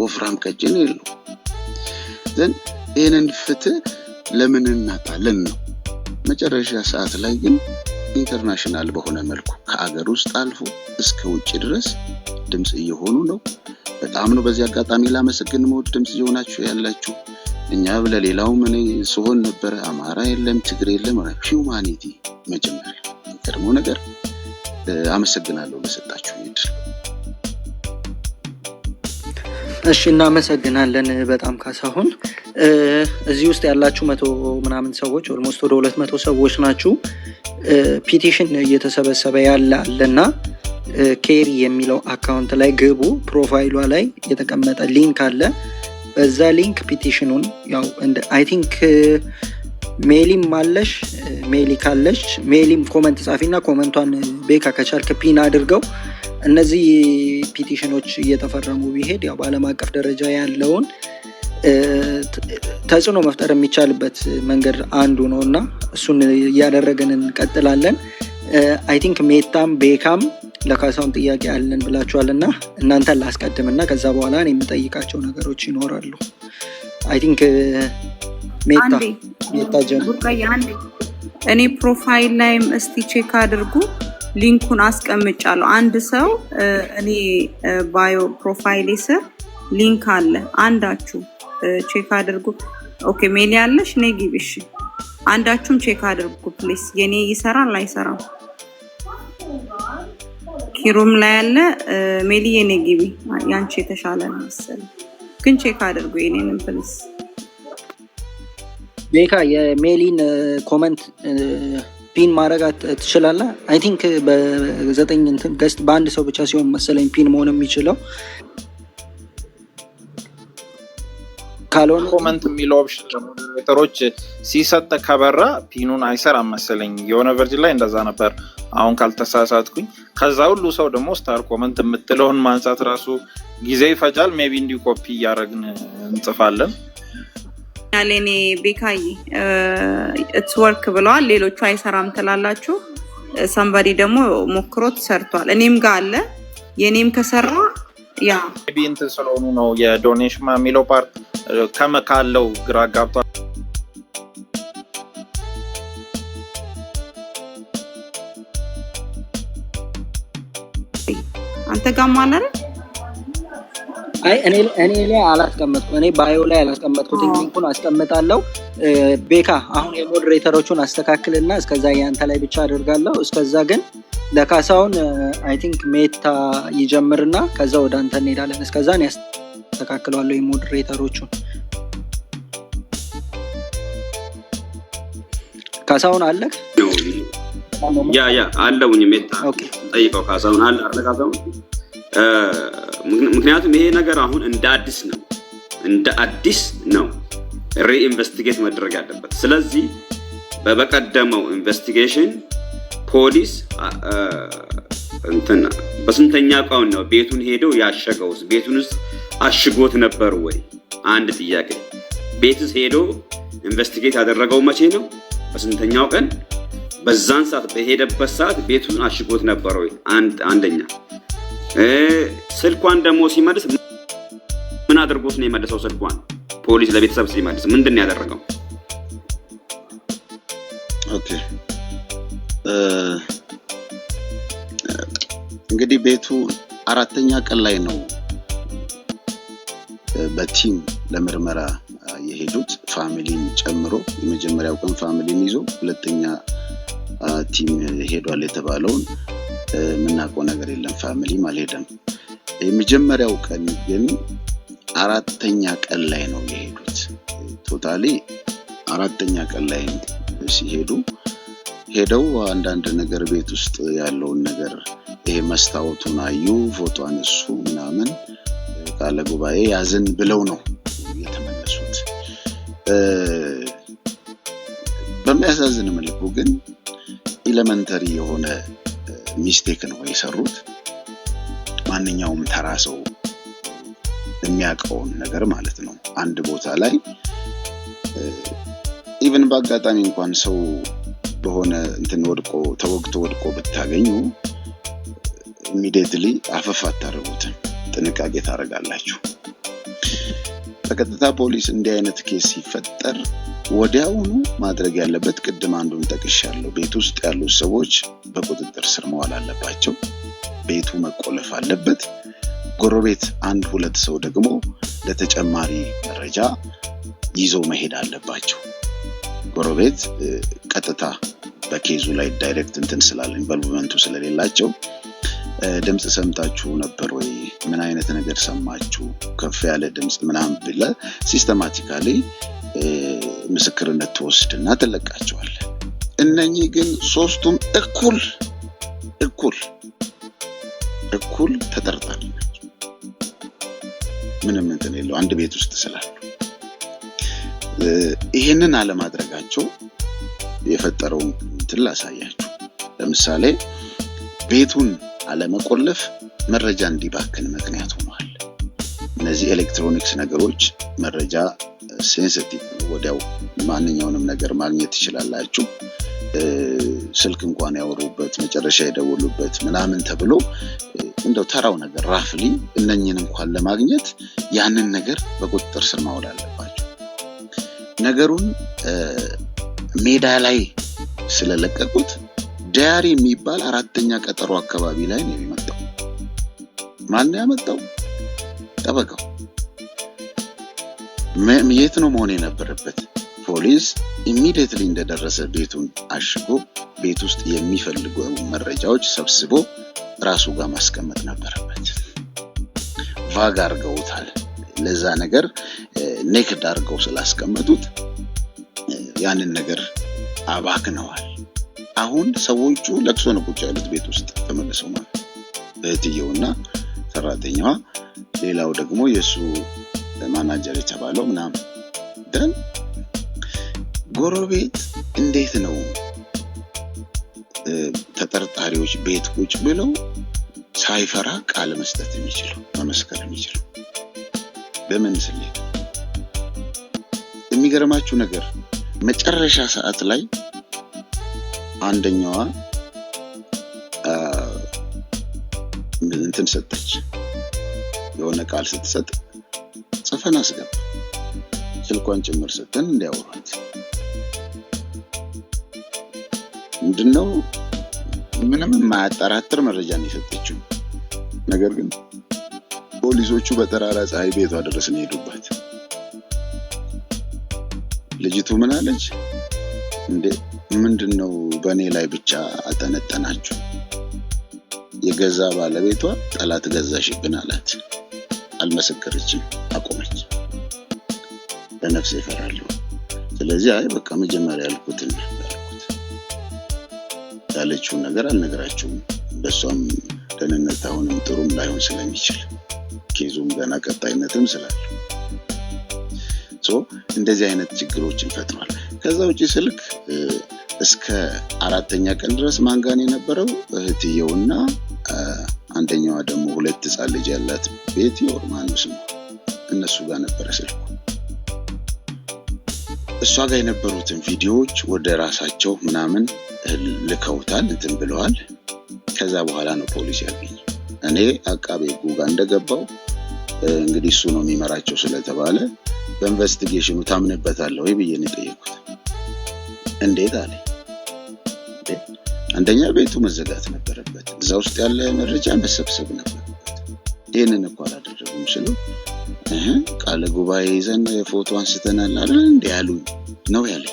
ወፍራም ቀጭን የለው። ዘን ይሄንን ፍትህ ለምን እናጣለን ነው። መጨረሻ ሰዓት ላይ ግን ኢንተርናሽናል በሆነ መልኩ ከአገር ውስጥ አልፎ እስከ ውጭ ድረስ ድምጽ እየሆኑ ነው። በጣም ነው በዚህ አጋጣሚ ላመሰግን ሞት ድምጽ እየሆናችሁ ያላችሁ። እኛ ለሌላው ምን ሲሆን ነበር አማራ የለም ትግሬ የለም ሂዩማኒቲ መጀመሪያ ቀድሞ ነገር አመሰግናለሁ ለሰጣችሁ እድል። እሺ እናመሰግናለን በጣም ካሳሁን። እዚህ ውስጥ ያላችሁ 100 ምናምን ሰዎች ኦልሞስት ወደ 200 ሰዎች ናችሁ። ፒቲሽን እየተሰበሰበ ያለ አለና ኬሪ የሚለው አካውንት ላይ ግቡ። ፕሮፋይሏ ላይ የተቀመጠ ሊንክ አለ። በዛ ሊንክ ፒቲሽኑን ያው እንደ አይ ቲንክ ሜሊም ማለሽ ሜሊ ካለሽ ሜሊም ኮመንት ጻፊና ኮመንቷን ቤካ ከቻልክ ፒን አድርገው እነዚህ ፒቲሽኖች እየተፈረሙ ቢሄድ ያው በዓለም አቀፍ ደረጃ ያለውን ተጽዕኖ መፍጠር የሚቻልበት መንገድ አንዱ ነውና እሱን ያደረገን እንቀጥላለን። አይ ቲንክ ሜታም ቤካም ለካሳውን ጥያቄ አለን ብላችኋልና እናንተን ላስቀድምና ከዛ በኋላ እኔ የምጠይቃቸው ነገሮች ይኖራሉ። አይ ቲንክ ሜታ ጀምር። እኔ ፕሮፋይል ላይም እስቲ ቼክ አድርጉ ሊንኩን አስቀምጫለሁ። አንድ ሰው እኔ ባዮ ፕሮፋይል ስር ሊንክ አለ አንዳችሁ ቼክ አድርጉ። ኦኬ ሜሊ ያለሽ ነይ ግቢ። እሺ አንዳችሁም ቼክ አድርጉ ፕሊስ። የኔ ይሰራል አይሰራም? ኪሩም ላይ ያለ ሜሊ የኔ ግቢ። ያንቺ የተሻለ ነው መሰለኝ ግን ቼክ አድርጉ የኔንም ፕሊስ። ቤካ የሜሊን ኮመንት ፒን ማድረግ ትችላለህ? አይ ቲንክ በ9 እንትን ገስት በአንድ ሰው ብቻ ሲሆን መሰለኝ ፒን መሆን የሚችለው። ካልሆነ ኮመንት የሚለው ኦፕሽን ሞዴሬተሮች ሲሰጥ ከበራ ፒኑን አይሰራም መሰለኝ። የሆነ ቨርዥን ላይ እንደዛ ነበር አሁን ካልተሳሳትኩኝ። ከዛ ሁሉ ሰው ደግሞ ስታር ኮመንት የምትለውን ማንሳት ራሱ ጊዜ ይፈጃል። ሜቢ እንዲሁ ኮፒ እያደረግን እንጽፋለን። ያለኔ ቤካይ ኢትስ ወርክ ብለዋል። ሌሎቹ አይሰራም ትላላችሁ። ሳምባዲ ደግሞ ሞክሮት ሰርቷል። እኔም ጋር አለ። የኔም ከሰራ ያ ሜቢ እንትን ስለሆኑ ነው የዶኔሽን የሚለው ፓርት ከመካለው ግራ ጋብቷል። አንተ ጋር ማለት አይ እኔ ላይ አላስቀመጥኩ። እኔ ባዮ ላይ አላስቀመጥኩት። ሊንኩን አስቀምጣለሁ። ቤካ አሁን የሞዴሬተሮቹን አስተካክልና እስከዛ ያንተ ላይ ብቻ አደርጋለሁ። እስከዛ ግን ለካሳውን አይ ቲንክ ሜታ ይጀምርና ከዛ ወደ አንተ እንሄዳለን። እስከዛ ነው ያስተካክለዋለሁ የሞዴሬተሮቹን። ካሳውን አለክ? ያ አለውኝ ሜታ ጠይቀው ካሳውን አለ ካሳውን። ምክንያቱም ይሄ ነገር አሁን እንደ አዲስ ነው ሪኢንቨስቲጌት መደረግ ያለበት። ስለዚህ በቀደመው ኢንቨስቲጌሽን ፖሊስ እንትና በስንተኛ ቀን ነው ቤቱን ሄደው ያሸገው? ቤቱን ውስጥ አሽጎት ነበር ወይ? አንድ ጥያቄ። ቤትስ ሄዶ ኢንቨስቲጌት ያደረገው መቼ ነው? በስንተኛው ቀን? በዛን ሰዓት በሄደበት ሰዓት ቤቱን አሽጎት ነበር ወይ? አንደኛ። ስልኳን ደግሞ ሲመልስ ምን አድርጎት ነው የመለሰው? ስልኳን ፖሊስ ለቤተሰብ ሲመልስ ምንድን ነው ያደረገው? ኦኬ እንግዲህ ቤቱ 4ኛ ቀን ላይ ነው በቲም ለምርመራ የሄዱት ፋሚሊን ጨምሮ። የመጀመሪያው ቀን ፋሚሊን ይዞ ሁለተኛ ቲም ሄዷል የተባለውን ምናውቀው ነገር የለም። ፋሚሊም አልሄደም። የመጀመሪያው ቀን ግን 4ኛ ቀን ላይ ነው የሄዱት። ቶታሊ 4ኛ ቀን ላይ ሲሄዱ ሄደው አንዳንድ ነገር ቤት ውስጥ ያለውን ነገር ይሄ መስታወቱን አዩ፣ ፎቶ አነሱ ምናምን ቃለ ጉባኤ ያዝን ብለው ነው የተመለሱት። በሚያሳዝን መልኩ ግን ኤሌመንተሪ የሆነ ሚስቴክ ነው የሰሩት። ማንኛውም ተራ ሰው የሚያውቀውን ነገር ማለት ነው። አንድ ቦታ ላይ ኢቭን በአጋጣሚ እንኳን ሰው በሆነ እንትን ተወግቶ ወድቆ ብታገኙ ኢሚዲየትሊ አፈፍ አታረጉትም፣ ጥንቃቄ ታረጋላችሁ። በቀጥታ ፖሊስ እንዲህ አይነት ኬስ ሲፈጠር ወዲያውኑ ማድረግ ያለበት ቅድም አንዱን ጠቅሻለሁ፣ ቤት ውስጥ ያሉ ሰዎች በቁጥጥር ስር መዋል አለባቸው። ቤቱ መቆለፍ አለበት። ጎረቤት 1-2 ሰው ደግሞ ለተጨማሪ መረጃ ይዘው መሄድ አለባቸው። ጎረቤት ቀጥታ በኬዙ ላይ ዳይሬክት እንትን ስላለ ኢንቮልቭመንቱ ስለሌላቸው ድምጽ ሰምታችሁ ነበር ወይ? ምን አይነት ነገር ሰማችሁ? ከፍ ያለ ድምጽ ምናምን ብለ ሲስተማቲካሊ ምስክርነት ተወስድና ተለቃቸዋል። እነኚህ ግን ሶስቱም እኩል ተጠርጣሪ ናቸው። ምንም እንትን የለው አንድ ቤት ውስጥ ስላሉ ይሄንን አለማድረጋቸው የፈጠረው እንትን ላሳያችሁ። ለምሳሌ ቤቱን አለመቆለፍ መረጃ እንዲባክን ምክንያት ሆኗል። እነዚህ ኤሌክትሮኒክስ ነገሮች መረጃ ሴንሲቲቭ ወዲያው ማንኛውንም ነገር ማግኘት ትችላላችሁ። ስልክ እንኳን ያወሩበት መጨረሻ የደወሉበት ምናምን ተብሎ እንደው ተራው ነገር ራፍሊ እነኝን እንኳን ለማግኘት ያንን ነገር በቁጥጥር ስር ማዋል አለባቸው። ነገሩን ሜዳ ላይ ስለለቀቁት ዳያሪ የሚባል አራተኛ ቀጠሮ አካባቢ ላይ ነው የሚመጣው። ማን ነው ያመጣው? ጠበቃው። የት ነው መሆን የነበረበት? ፖሊስ ኢሚዲየትሊ እንደደረሰ ቤቱን አሽጎ ቤት ውስጥ የሚፈልገው መረጃዎች ሰብስቦ ራሱ ጋር ማስቀመጥ ነበረበት። ቫግ አድርገውታል። ለዛ ነገር ኔክድ አድርገው ስላስቀመጡት ያንን ነገር አባክነዋል። አሁን ሰዎቹ ለቅሶ ነው ቁጭ ያሉት ቤት ውስጥ ተመልሰው ማለት እህትየውና ሰራተኛዋ፣ ሌላው ደግሞ የሱ ማናጀር የተባለው ምናምን። ግን ጎረቤት እንዴት ነው ተጠርጣሪዎች ቤት ቁጭ ብለው ሳይፈራ ቃል መስጠት የሚችለው መመስከር የሚችለው? በምን ስሌት? የሚገርማችሁ ነገር መጨረሻ ሰዓት ላይ አንደኛዋ እንትን ሰጠች። የሆነ ቃል ስትሰጥ ጽፈን አስገባ፣ ስልኳን ጭምር ሰጠን እንዲያወራት። ምንድነው ምንም የማያጠራጥር መረጃ ነው የሰጠችው። ነገር ግን ፖሊሶቹ በጠራራ ፀሐይ ቤቷ ድረስ ነው የሄዱባት። ልጅቱ ምን አለች? እንዴ ምንድነው በእኔ ላይ ብቻ አጠነጠናችሁ? የገዛ ባለቤቷ ጠላት ገዛሽብን አላት። አልመሰከረችም፣ አቆመች። ለነፍሴ እፈራለሁ። ስለዚህ አይ በቃ መጀመሪያ ያልኩትን ያለችውን ነገር አልነግራችሁም። በሷም ደህንነት አሁንም ጥሩም ላይሆን ስለሚችል ኬዙም ገና ቀጣይነትም ስላለ እንደዚህ አይነት ችግሮችን ፈጥሯል። ከዛ ውጪ ስልክ እስከ 4ኛ ቀን ድረስ ማንጋን የነበረው እህትየውና አንደኛዋ ደግሞ 2 ህፃን ልጅ ያላት ቤት የኦርማኖስ ነው። እነሱ ጋር ነበር ስልኩ። እሷ ጋር የነበሩትን ቪዲዮዎች ወደ ራሳቸው ምናምን ልከውታል፣ እንትን ብለዋል። ከዛ በኋላ ነው ፖሊስ ያገኘ። እኔ አቃቤ ሕጉ ጋር እንደገባው እንግዲህ እሱ ነው የሚመራቸው ስለተባለ በኢንቨስቲጌሽኑ ታምንበታለህ ወይ ብዬ ነው የጠየኩት። እንዴት አለ። አንደኛ ቤቱ መዘጋት ነበረበት፣ እዛ ውስጥ ያለ መረጃ መሰብሰብ ነበረበት። ይሄንን እኮ አላደረጉም ስለው ቃለ ጉባኤ ይዘን ፎቶ አንስተናል አይደል እንዴ ያሉኝ ነው ያለ።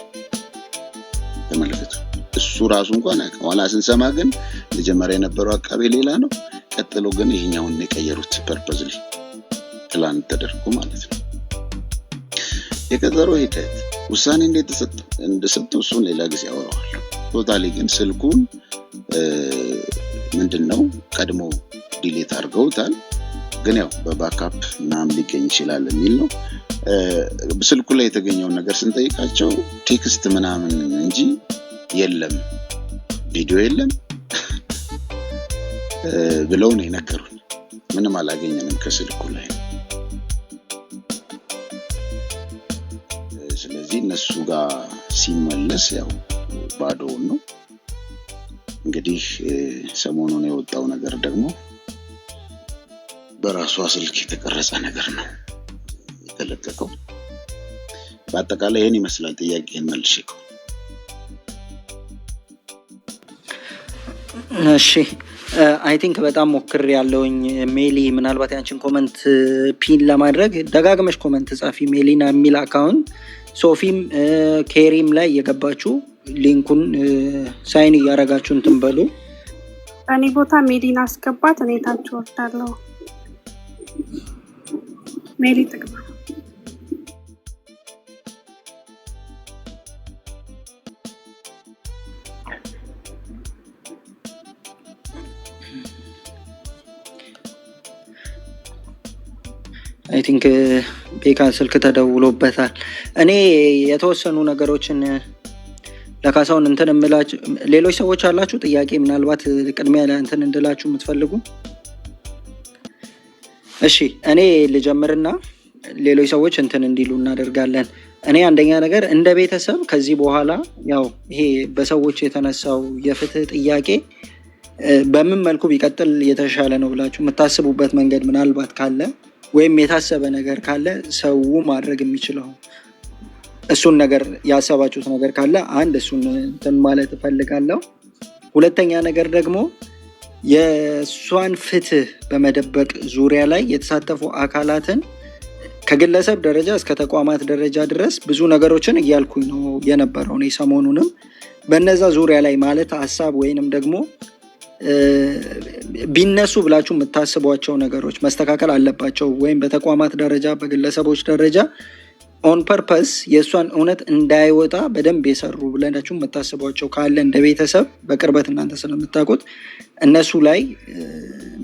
ተመልከቱ። እሱ ራሱ እንኳን አቀዋላ ስንሰማ ግን መጀመሪያ የነበረው አቃቤ ሌላ ነው። ቀጥሎ ግን ይሄኛውን የቀየሩት ፐርፐዝሊ ፕላን ተደርጎ ማለት ነው። የቀጠሮ ሂደት ውሳኔ እንዴት እንደሰጡ እሱን ሌላ ጊዜ ያወራዋል። ቶታሊ ግን ስልኩን ምንድነው ቀድሞ ዲሊት አድርገውታል። ግን ያው በባክአፕ ምናምን ሊገኝ ይችላል የሚል ነው። በስልኩ ላይ የተገኘውን ነገር ስንጠይቃቸው ቴክስት ምናምን እንጂ የለም ቪዲዮ የለም ብለው ነው የነገሩን። ምንም አላገኘንም ከስልኩ ላይ። ስለዚህ እነሱ ጋር ሲመለስ ያው ባዶውን ነው። እንግዲህ ሰሞኑን የወጣው ነገር ደግሞ በራሷ ስልክ የተቀረጸ ነገር ነው የተለቀቀው። በአጠቃላይ ይሄን ይመስላል። ጥያቄን መልሼው። እሺ አይ ቲንክ በጣም ሞክር ያለውኝ ሜሊ፣ ምናልባት ያንቺን ኮመንት ፒን ለማድረግ ደጋግመሽ ኮመንት ጻፊ ሜሊና የሚል አካውንት። ሶፊም ኬሪም ላይ የገባችሁ ሊንኩን ሳይን እያረጋችሁ እንትን በሉ። እኔ ቦታ ሜሊና አስገባት፣ እኔ ታች ወርዳለሁ። ሜሊ ተግባ። አይ ቲንክ ቤካ ስልክ ተደውሎበታል። እኔ የተወሰኑ ነገሮችን ለካሳውን እንትን እምላችሁ ሌሎች ሰዎች አላችሁ ጥያቄ ምናልባት ቅድሚያ እንትን እንድላችሁ የምትፈልጉ? እሺ እኔ ልጀምርና ሌሎች ሰዎች እንትን እንዲሉ እናደርጋለን። እኔ አንደኛ ነገር እንደ ቤተሰብ ከዚህ በኋላ ያው ይሄ በሰዎች የተነሳው የፍትህ ጥያቄ በምን መልኩ ቢቀጥል የተሻለ ነው ብላችሁ የምታስቡበት መንገድ ምናልባት ካለ ወይም የታሰበ ነገር ካለ ሰው ማድረግ የሚችለው እሱን ነገር ያሰባችሁት ነገር ካለ አንድ እሱን እንትን ማለት እፈልጋለሁ። ሁለተኛ ነገር ደግሞ የእሷን ፍትህ በመደበቅ ዙሪያ ላይ የተሳተፉ አካላትን ከግለሰብ ደረጃ እስከ ተቋማት ደረጃ ድረስ ብዙ ነገሮችን እያልኩኝ ነው የነበረው። እኔ ሰሞኑንም በነዛ ዙሪያ ላይ ማለት ሀሳብ ወይንም ደግሞ ቢነሱ ብላችሁ የምታስቧቸው ነገሮች መስተካከል አለባቸው ወይም በተቋማት ደረጃ በግለሰቦች ደረጃ ኦን ፐርፐስ የእሷን እውነት እንዳይወጣ በደንብ የሰሩ ብላችሁ የምታስቧቸው ካለ እንደ ቤተሰብ በቅርበት እናንተ ስለምታውቁት እነሱ ላይ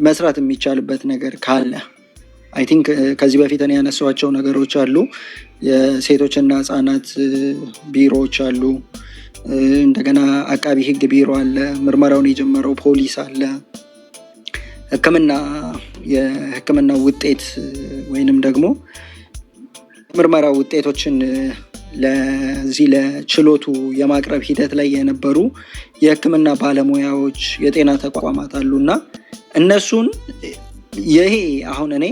መስራት የሚቻልበት ነገር ካለ አይ ቲንክ ከዚህ በፊት እኔ ያነሳኋቸው ነገሮች አሉ። የሴቶችና ህጻናት ቢሮዎች አሉ። እንደገና አቃቢ ህግ ቢሮ አለ። ምርመራውን የጀመረው ፖሊስ አለ። የህክምና ውጤት ወይንም ደግሞ ምርመራ ውጤቶችን ለዚህ ለችሎቱ የማቅረብ ሂደት ላይ የነበሩ የህክምና ባለሙያዎች የጤና ተቋማት አሉና እነሱን ይሄ አሁን እኔ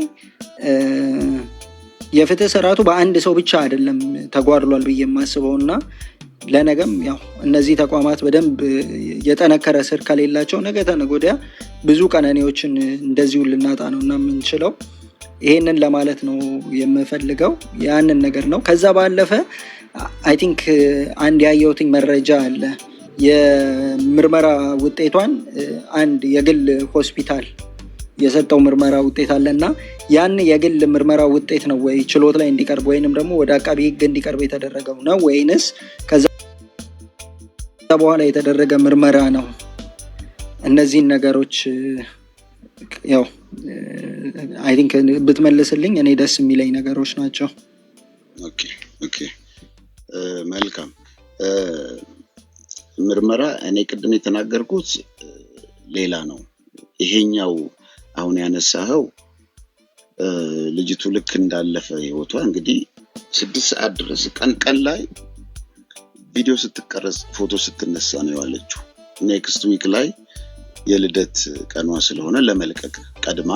የፍትህ ስርዓቱ በአንድ ሰው ብቻ አይደለም ተጓድሏል ብዬ የማስበውና ለነገም ያው እነዚህ ተቋማት በደንብ የጠነከረ ስር ከሌላቸው ነገ ተነገ ወዲያ ብዙ ቀነኔዎችን እንደዚሁ ልናጣ ነውና የምንችለው ይሄንን ለማለት ነው የምፈልገው። ያንን ነገር ነው። ከዛ ባለፈ አይ ቲንክ አንድ ያየሁትኝ መረጃ አለ። የምርመራ ውጤቷን አንድ የግል ሆስፒታል የሰጠው ምርመራ ውጤት አለና ያን የግል ምርመራ ውጤት ነው ወይ ችሎት ላይ እንዲቀርብ ወይንም ደግሞ ወደ አቃቢ ህግ እንዲቀርብ የተደረገው ነው ወይንስ ከዛ በኋላ የተደረገ ምርመራ ነው? እነዚህን ነገሮች ያው አይ ቲንክ ብትመልስልኝ እኔ ደስ የሚለኝ ነገሮች ናቸው። ኦኬ መልካም። ምርመራ እኔ ቅድም የተናገርኩት ሌላ ነው። ይሄኛው አሁን ያነሳኸው ልጅቱ ልክ እንዳለፈ ህይወቷ እንግዲህ 6 ሰዓት ድረስ ቀን ላይ ቪዲዮ ስትቀረጽ ፎቶ ስትነሳ ነው ያለችው። ኔክስት ዊክ ላይ የልደት ቀኗ ስለሆነ ለመልቀቅ ቀድማ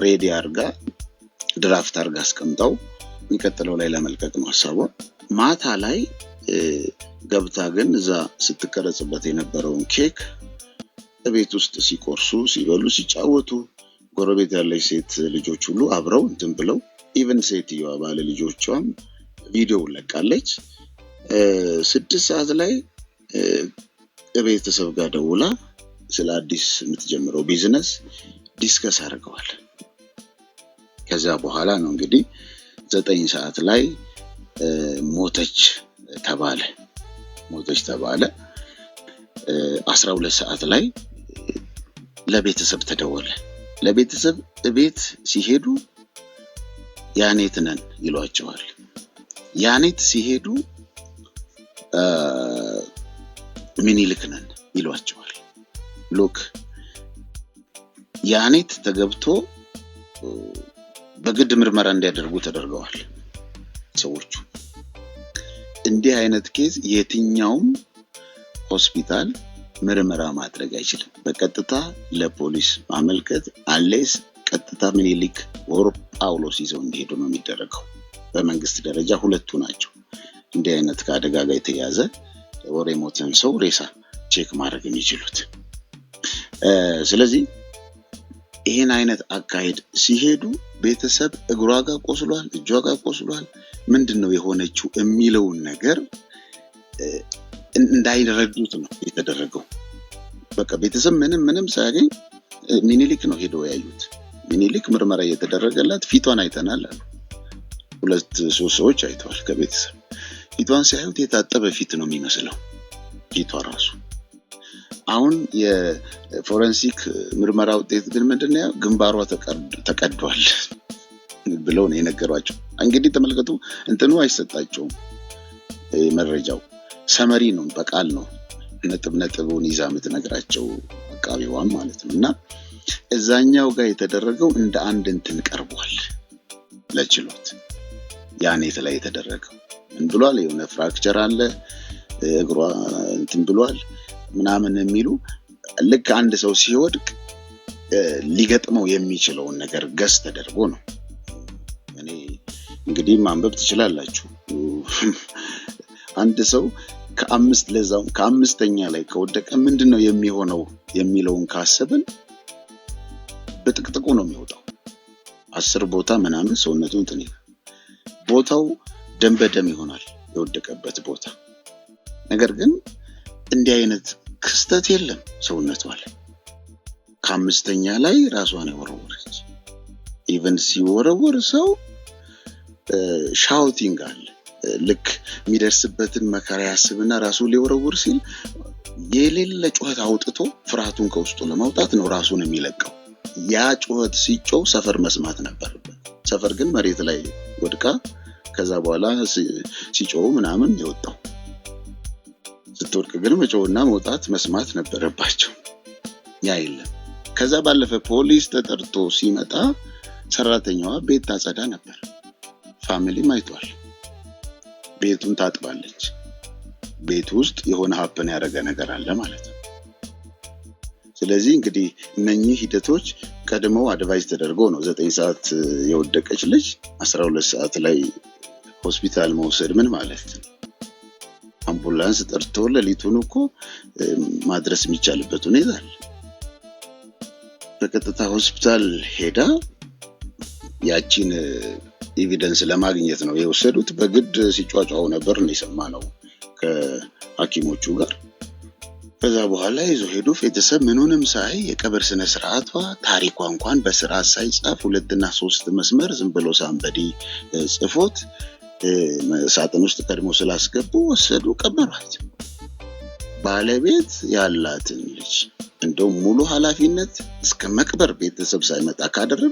ሬዲ አርጋ ድራፍት አርጋ አስቀምጣው የሚቀጥለው ላይ ለመልቀቅ ነው ሐሳቧ። ማታ ላይ ገብታ ግን እዛ ስትቀረጽበት የነበረውን ኬክ ቤት ውስጥ ሲቆርሱ ሲበሉ ሲጫወቱ ጎረቤት ያለች ሴት ልጆች ሁሉ አብረው እንትን ብለው ኢቭን ሴትየዋ ባለ ልጆቿም ቪዲዮ ለቃለች። 6 ሰዓት ላይ ቤተሰብ ጋር ደውላ ስለ አዲስ የምትጀምረው ቢዝነስ ዲስከስ አድርገዋል። ከዛ በኋላ ነው እንግዲህ 9 ሰዓት ላይ ሞተች ተባለ። 12 ሰዓት ላይ ለቤተሰብ ተደወለ። ለቤተሰብ ቤት ሲሄዱ ያኔት ነን ይሏቸዋል። ያኔት ሲሄዱ ምኒልክ ነን ይሏቸዋል። ሉክ ያኔት ተገብቶ በግድ ምርመራ እንዲያደርጉ ተደርገዋል ሰዎቹ። እንዲህ አይነት ኬዝ የትኛውም ሆስፒታል ምርመራ ማድረግ አይችልም። በቀጥታ ለፖሊስ ማመልከት አለስ ቀጥታ ምኒልክ ወር ጳውሎስ ይዘው እንዲሄዱ ነው የሚደረገው። በመንግስት ደረጃ ሁለቱ ናቸው እንዲህ አይነት ከአደጋ ጋር የተያዘ ወር የሞተን ሰው ሬሳ ቼክ ማድረግ የሚችሉት። ስለዚህ ይሄን አይነት አካሄድ ሲሄዱ ቤተሰብ እግሯ ጋር ቆስሏል፣ እጇ ጋር ቆስሏል፣ ምንድነው የሆነችው የሚለውን ነገር እንዳይረዱት ነው የተደረገው። በቃ ቤተሰብ ምንም ሳያገኝ ምኒልክ ነው ሄደው ያዩት። ምኒልክ ምርመራ እየተደረገላት ፊቷን አይተናል አሉ። 2-3 ሰዎች አይተዋል ከቤተሰብ። ፊቷን ሲያዩት የታጠበ ፊት ነው የሚመስለው ፊቷ ራሱ። አሁን የፎረንሲክ ምርመራ ውጤት ግን ምንድነው ግንባሯ ተቀዷል ብለው ነው የነገሯቸው። እንግዲህ ተመልከቱ እንትኑ አይሰጣቸውም መረጃው። ሰመሪ ነው በቃል ነው ነጥቡን ይዛ የምትነግራቸው አቃቢዋን ማለት ነው። እና እዛኛው ጋር የተደረገው እንደ አንድ እንትን ቀርቧል ለችሎት። ያኔት ላይ የተደረገው ምን ብሏል? የሆነ ፍራክቸር አለ እግሯ እንትን ብሏል ምናምን የሚሉ ልክ አንድ ሰው ሲወድቅ ሊገጥመው የሚችለውን ነገር ገስ ተደርጎ ነው። እኔ እንግዲህ ማንበብ ትችላላችሁ። አንድ ሰው ከአምስተኛ ላይ ከወደቀ ምንድነው የሚሆነው የሚለውን ካሰብን በጥቅጥቁ ነው የሚወጣው። 10 ቦታ ምናምን ሰውነቱን እንትን ይላል። ቦታው ደም በደም ይሆናል የወደቀበት ቦታ። ነገር ግን እንዲህ አይነት ክስተት የለም ሰውነቷ ላይ። ከአምስተኛ ላይ ራሷን የወረወረች ኢቨን ሲወረወር ሰው ሻውቲንግ አለ። ልክ የሚደርስበትን መከራ ያስብና ራሱ ሊወረውር ሲል የሌለ ጩኸት አውጥቶ ፍርሃቱን ከውስጡ ለማውጣት ነው ራሱን የሚለቀው። ያ ጩኸት ሲጮህ ሰፈር መስማት ነበረበት። ሰፈር ግን መሬት ላይ ወድቃ ከዛ በኋላ ሲጮህ ምናምን የወጣው። ስትወድቅ ግን መጮህና መውጣት መስማት ነበረባቸው። ያ የለም። ከዛ ባለፈ ፖሊስ ተጠርቶ ሲመጣ ሰራተኛዋ ቤት ታጸዳ ነበር። ፋሚሊ ማይቷል። ቤቱን ታጥባለች። ቤት ውስጥ የሆነ ሀፕን ያደረገ ነገር አለ ማለት ነው። ስለዚህ እንግዲህ እነኚህ ሂደቶች ቀድመው አድቫይስ ተደርጎ ነው 9 ሰዓት የወደቀች ልጅ 12 ሰዓት ላይ ሆስፒታል መውሰድ ምን ማለት ነው? አምቡላንስ ጠርቶ ለሊቱን እኮ ማድረስ የሚቻልበት ሁኔታ አለ። በቀጥታ ሆስፒታል ሄዳ ያቺን ኤቪደንስ ለማግኘት ነው የወሰዱት። በግድ ሲጫጫው ነበር ነው የሰማነው ከሐኪሞቹ ጋር። ከዛ በኋላ ይዞ ሄዱ። ቤተሰብ ምኑንም ሳይ የቀብር ስነ ስርዓቷ ታሪኳ እንኳን በስርዓት ሳይጻፍ 2 እና 3 መስመር ዝም ብሎ ሳምበዲ ጽፎት ሳጥን ውስጥ ቀድሞ ስላስገቡ ወሰዱ፣ ቀበሯት። ባለቤት ያላትን ልጅ እንደው ሙሉ ኃላፊነት እስከ መቅበር ቤተሰብ ሳይመጣ ካደረገ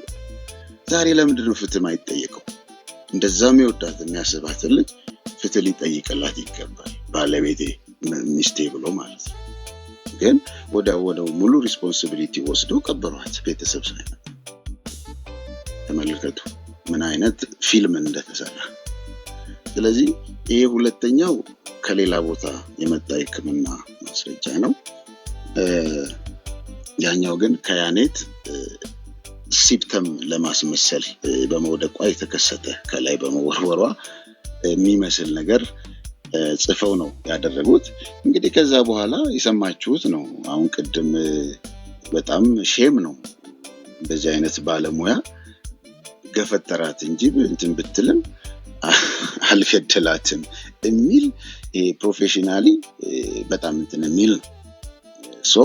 ዛሬ ለምንድን ነው ፍትህ ማይጠየቀው? እንደዛም ይወዳት የሚያስባት ልጅ ፍትህ ሊጠይቅላት ይገባል። ባለቤቴ ሚስቴ ብሎ ማለት ነው። ግን ወደ ሙሉ ሪስፖንሲቢሊቲ ወስዶ ቀበሯት ቤተሰብ ሳይመጣ። ተመልከቱ ምን አይነት ፊልም እንደተሰራ። ስለዚህ ይሄ ሁለተኛው ከሌላ ቦታ የመጣ ሕክምና ማስረጃ ነው። ያኛው ግን ከያኔት ሲፕተም ለማስመሰል በመውደቋ የተከሰተ ከላይ በመወርወሯ የሚመስል ነገር ጽፈው ነው ያደረጉት። እንግዲህ ከዛ በኋላ የሰማችሁት ነው። አሁን ቅድም በጣም ሼም ነው እንደዚህ አይነት ባለሙያ ገፈተራት እንጂ እንትን ብትልም አልገደላትም የሚል ፕሮፌሽናሊ በጣም እንትን የሚል ነው። ሶ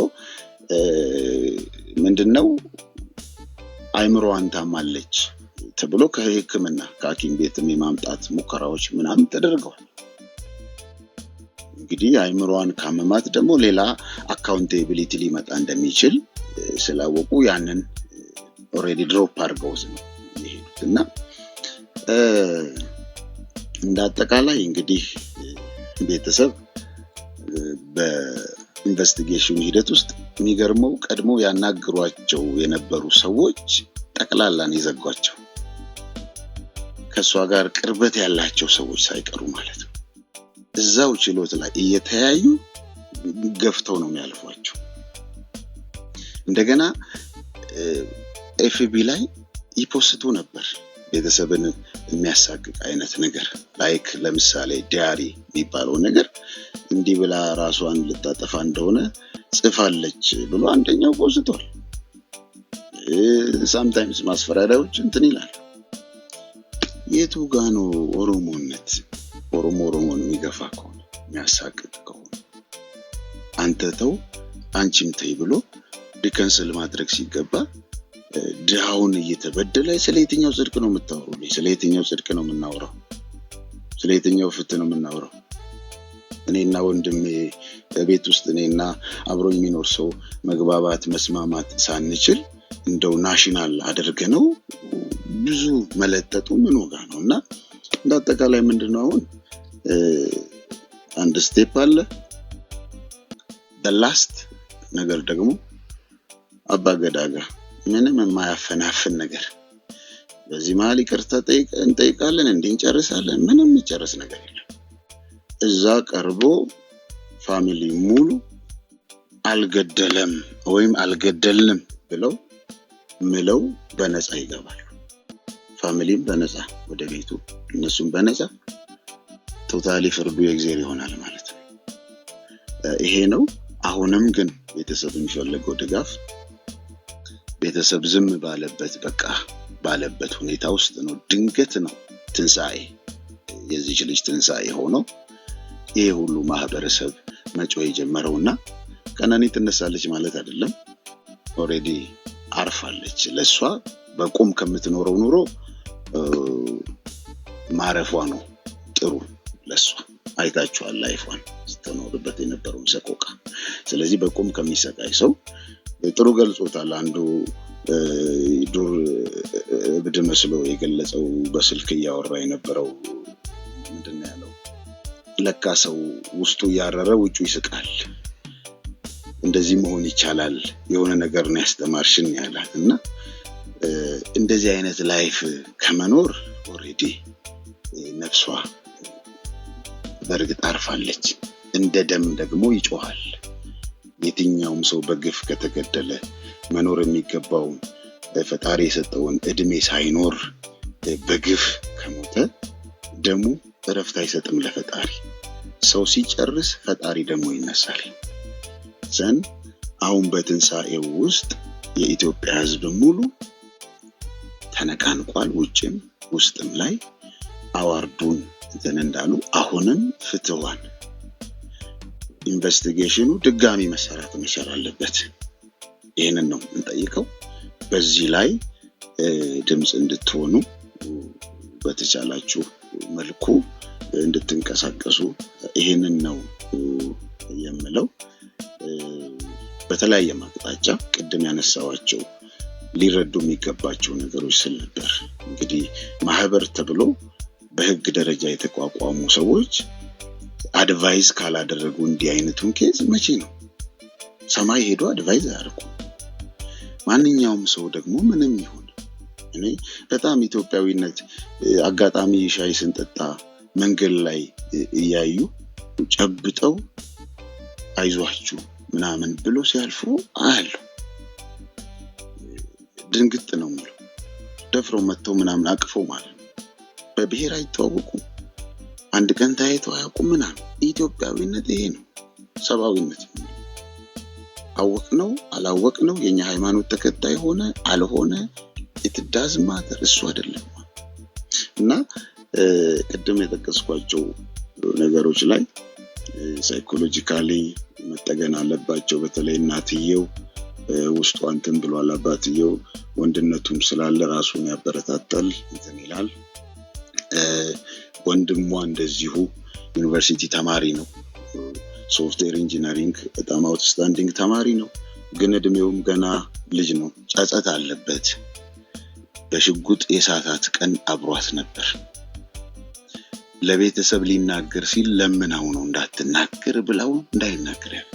ምንድነው አይምሮዋን ታማለች ተብሎ ከሕክምና ከሐኪም ቤትም የማምጣት ሙከራዎች ምናምን ተደርገዋል። እንግዲህ አይምሮዋን ካመማት ደግሞ ሌላ አካውንቴቢሊቲ ሊመጣ እንደሚችል ስላወቁ ያንን ኦሬዲ ድሮፕ አድርገውት ነው የሄዱት። እና እንዳጠቃላይ እንግዲህ ቤተሰብ በኢንቨስቲጌሽን ሂደት ውስጥ የሚገርመው ቀድሞ ያናግሯቸው የነበሩ ሰዎች ጠቅላላን ይዘጓቸው፣ ከሷ ጋር ቅርበት ያላቸው ሰዎች ሳይቀሩ ማለት ነው። እዛው ችሎት ላይ እየተያዩ ገፍተው ነው የሚያልፏቸው። እንደገና ኤፍቢ ላይ ይፖስቱ ነበር ቤተሰብን የሚያሳቅቅ አይነት ነገር። ላይክ ለምሳሌ ዲያሪ የሚባለው ነገር እንዲህ ብላ ራሷን ልታጠፋ እንደሆነ ጽፋለች ብሎ አንደኛው ፖስቷል። ሳምታይምስ ማስፈራሪያዎች እንትን ይላል። የቱ ጋ ነው ኦሮሞነት? ኦሮሞን የሚገፋ ከሆነ የሚያሳቅቅ ከሆነ አንተ ተው አንቺም ተይ ብሎ ሪከንስል ማድረግ ሲገባ ድሃውን እየተበደለ ስለ የትኛው ጽድቅ ነው የምታወራው? ስለ የትኛው ጽድቅ ነው የምናወራው? ስለ የትኛው ፍትህ ነው የምናወራው? እኔና ወንድሜ በቤት ውስጥ እኔና አብሮኝ የሚኖር ሰው መግባባት መስማማት ሳንችል እንደው ናሽናል አድርገነው ብዙ መለጠጡ ምን ወጋ ነው? እና እንዳጠቃላይ ምንድነው አሁን አንድ ስቴፕ አለ። the last ነገር ደግሞ አባገዳጋ ምንም የማያፈናፍን ነገር በዚህ መሀል ይቅርታ እንጠይቃለን እንጨርሳለን ምንም ይጨርስ ነገር የለም። እዛ ቀርቦ ፋሚሊ ሙሉ አልገደለም ወይም አልገደልንም ብለው ምለው በነፃ ይገባሉ። ፋሚሊም በነፃ ወደ ቤቱ እነሱም በነፃ ቶታሊ ፍርዱ የእግዚአብሔር ይሆናል ማለት ነው። ይሄ ነው። አሁንም ግን ቤተሰብ የሚፈልገው ድጋፍ ቤተሰብ ዝም ባለበት በቃ ባለበት ሁኔታ ውስጥ ነው። ድንገት ነው ትንሳኤ የዚህ ልጅ ትንሳኤ ሆኖ ይሄ ሁሉ ማህበረሰብ መጮህ የጀመረውና ቀነኒ ትነሳለች ማለት አይደለም። ኦሬዲ አርፋለች። ለሷ በቁም ከምትኖረው ኑሮ ማረፏ ነው ጥሩ ለሷ። አይታችኋል ላይፏን ስትኖርበት የነበረውን ሰቆቃ። ስለዚህ በቁም ከሚሰቃይ ሰው ጥሩ ገልጾታል። አንዱ ዱር እብድ መስሎ የገለጸው በስልክ ያወራ የነበረው ምንድነው ያለው? ለካ ሰው ውስጡ ያረረ ውጩ ይስቃል። እንደዚህ መሆን ይቻላል የሆነ ነገር ነው ያስተማርሽን ያላትና እንደዚህ አይነት ላይፍ ከመኖር ኦሬዲ ነፍሷ በርግጥ አርፋለች። እንደ ደም ደግሞ ይጮሃል። የትኛውም ሰው በግፍ ከተገደለ መኖር የሚገባው ፈጣሪ የሰጠውን እድሜ ሳይኖር በግፍ ከሞተ ደሙ እረፍት አይሰጥም ለፈጣሪ። ሰው ሲጨርስ ፈጣሪ ደግሞ ይነሳል። ዘን አሁን በትንሳኤው ውስጥ የኢትዮጵያ ሕዝብ ሙሉ ተነቃንቋል። ውጭም ውስጥም ላይ አዋርዱን እንዳሉ አሁንም ፍትዋን ኢንቨስቲጌሽኑ ድጋሚ መሰራት መቻል አለበት። ይሄንን ነው እንጠይቀው። በዚህ ላይ ድምጽ እንድትሆኑ በተቻላችሁ መልኩ እንድትንቀሳቀሱ ይሄንን ነው የምለው። በተለያየ ማቅጣጫ ቅድም ያነሳዋቸው ሊረዱ የሚገባቸው ነገሮች ስለነበር እንግዲህ ማህበር ተብሎ በህግ ደረጃ የተቋቋሙ ሰዎች አድቫይስ ካላደረጉ እንዲህ አይነቱን ኬዝ መቼ ነው ሰማይ ሄዶ አድቫይስ ያደርጉ? ማንኛውም ሰው ደግሞ ምንም ይሁን እኔ በጣም ኢትዮጵያዊነት አጋጣሚ ሻይ ስንጠጣ መንገድ ላይ እያዩ ጨብጠው አይዟችሁ ምናምን ብሎ ሲያልፉ አሉ ድንግጥ ነው ማለት ደፍሮ መጥተው ምናምን አቅፈው ማለት በብሔር አይተዋወቁ አንድ ቀን ታይተው አያውቁም ምናምን። ኢትዮጵያዊነት ይሄ ነው። ሰብአዊነት አወቅነው አላወቅነው የኛ ሃይማኖት ተከታይ ሆነ አልሆነ it doesn't matter እሱ አይደለም። እና ቅድም የጠቀስኳቸው ነገሮች ላይ ሳይኮሎጂካሊ መጠገን አለባቸው። በተለይ እናትየው ውስጧ እንትን ብሏል። አባትየው ወንድነቱም ስላለ ራሱን ያበረታታል እንትን ይላል። ወንድሟ እንደዚሁ ዩኒቨርሲቲ ተማሪ ነው። ሶፍትዌር ኢንጂነሪንግ በጣም አውትስታንዲንግ ተማሪ ነው። ግን እድሜውም ገና ልጅ ነው። ጸጸት አለበት። በሽጉጥ የሳታት ቀን አብሯት ነበር። ለቤተሰብ ሊናገር ሲል ለምናው ነው እንዳትናገር ብለው እንዳይናገር ያለ።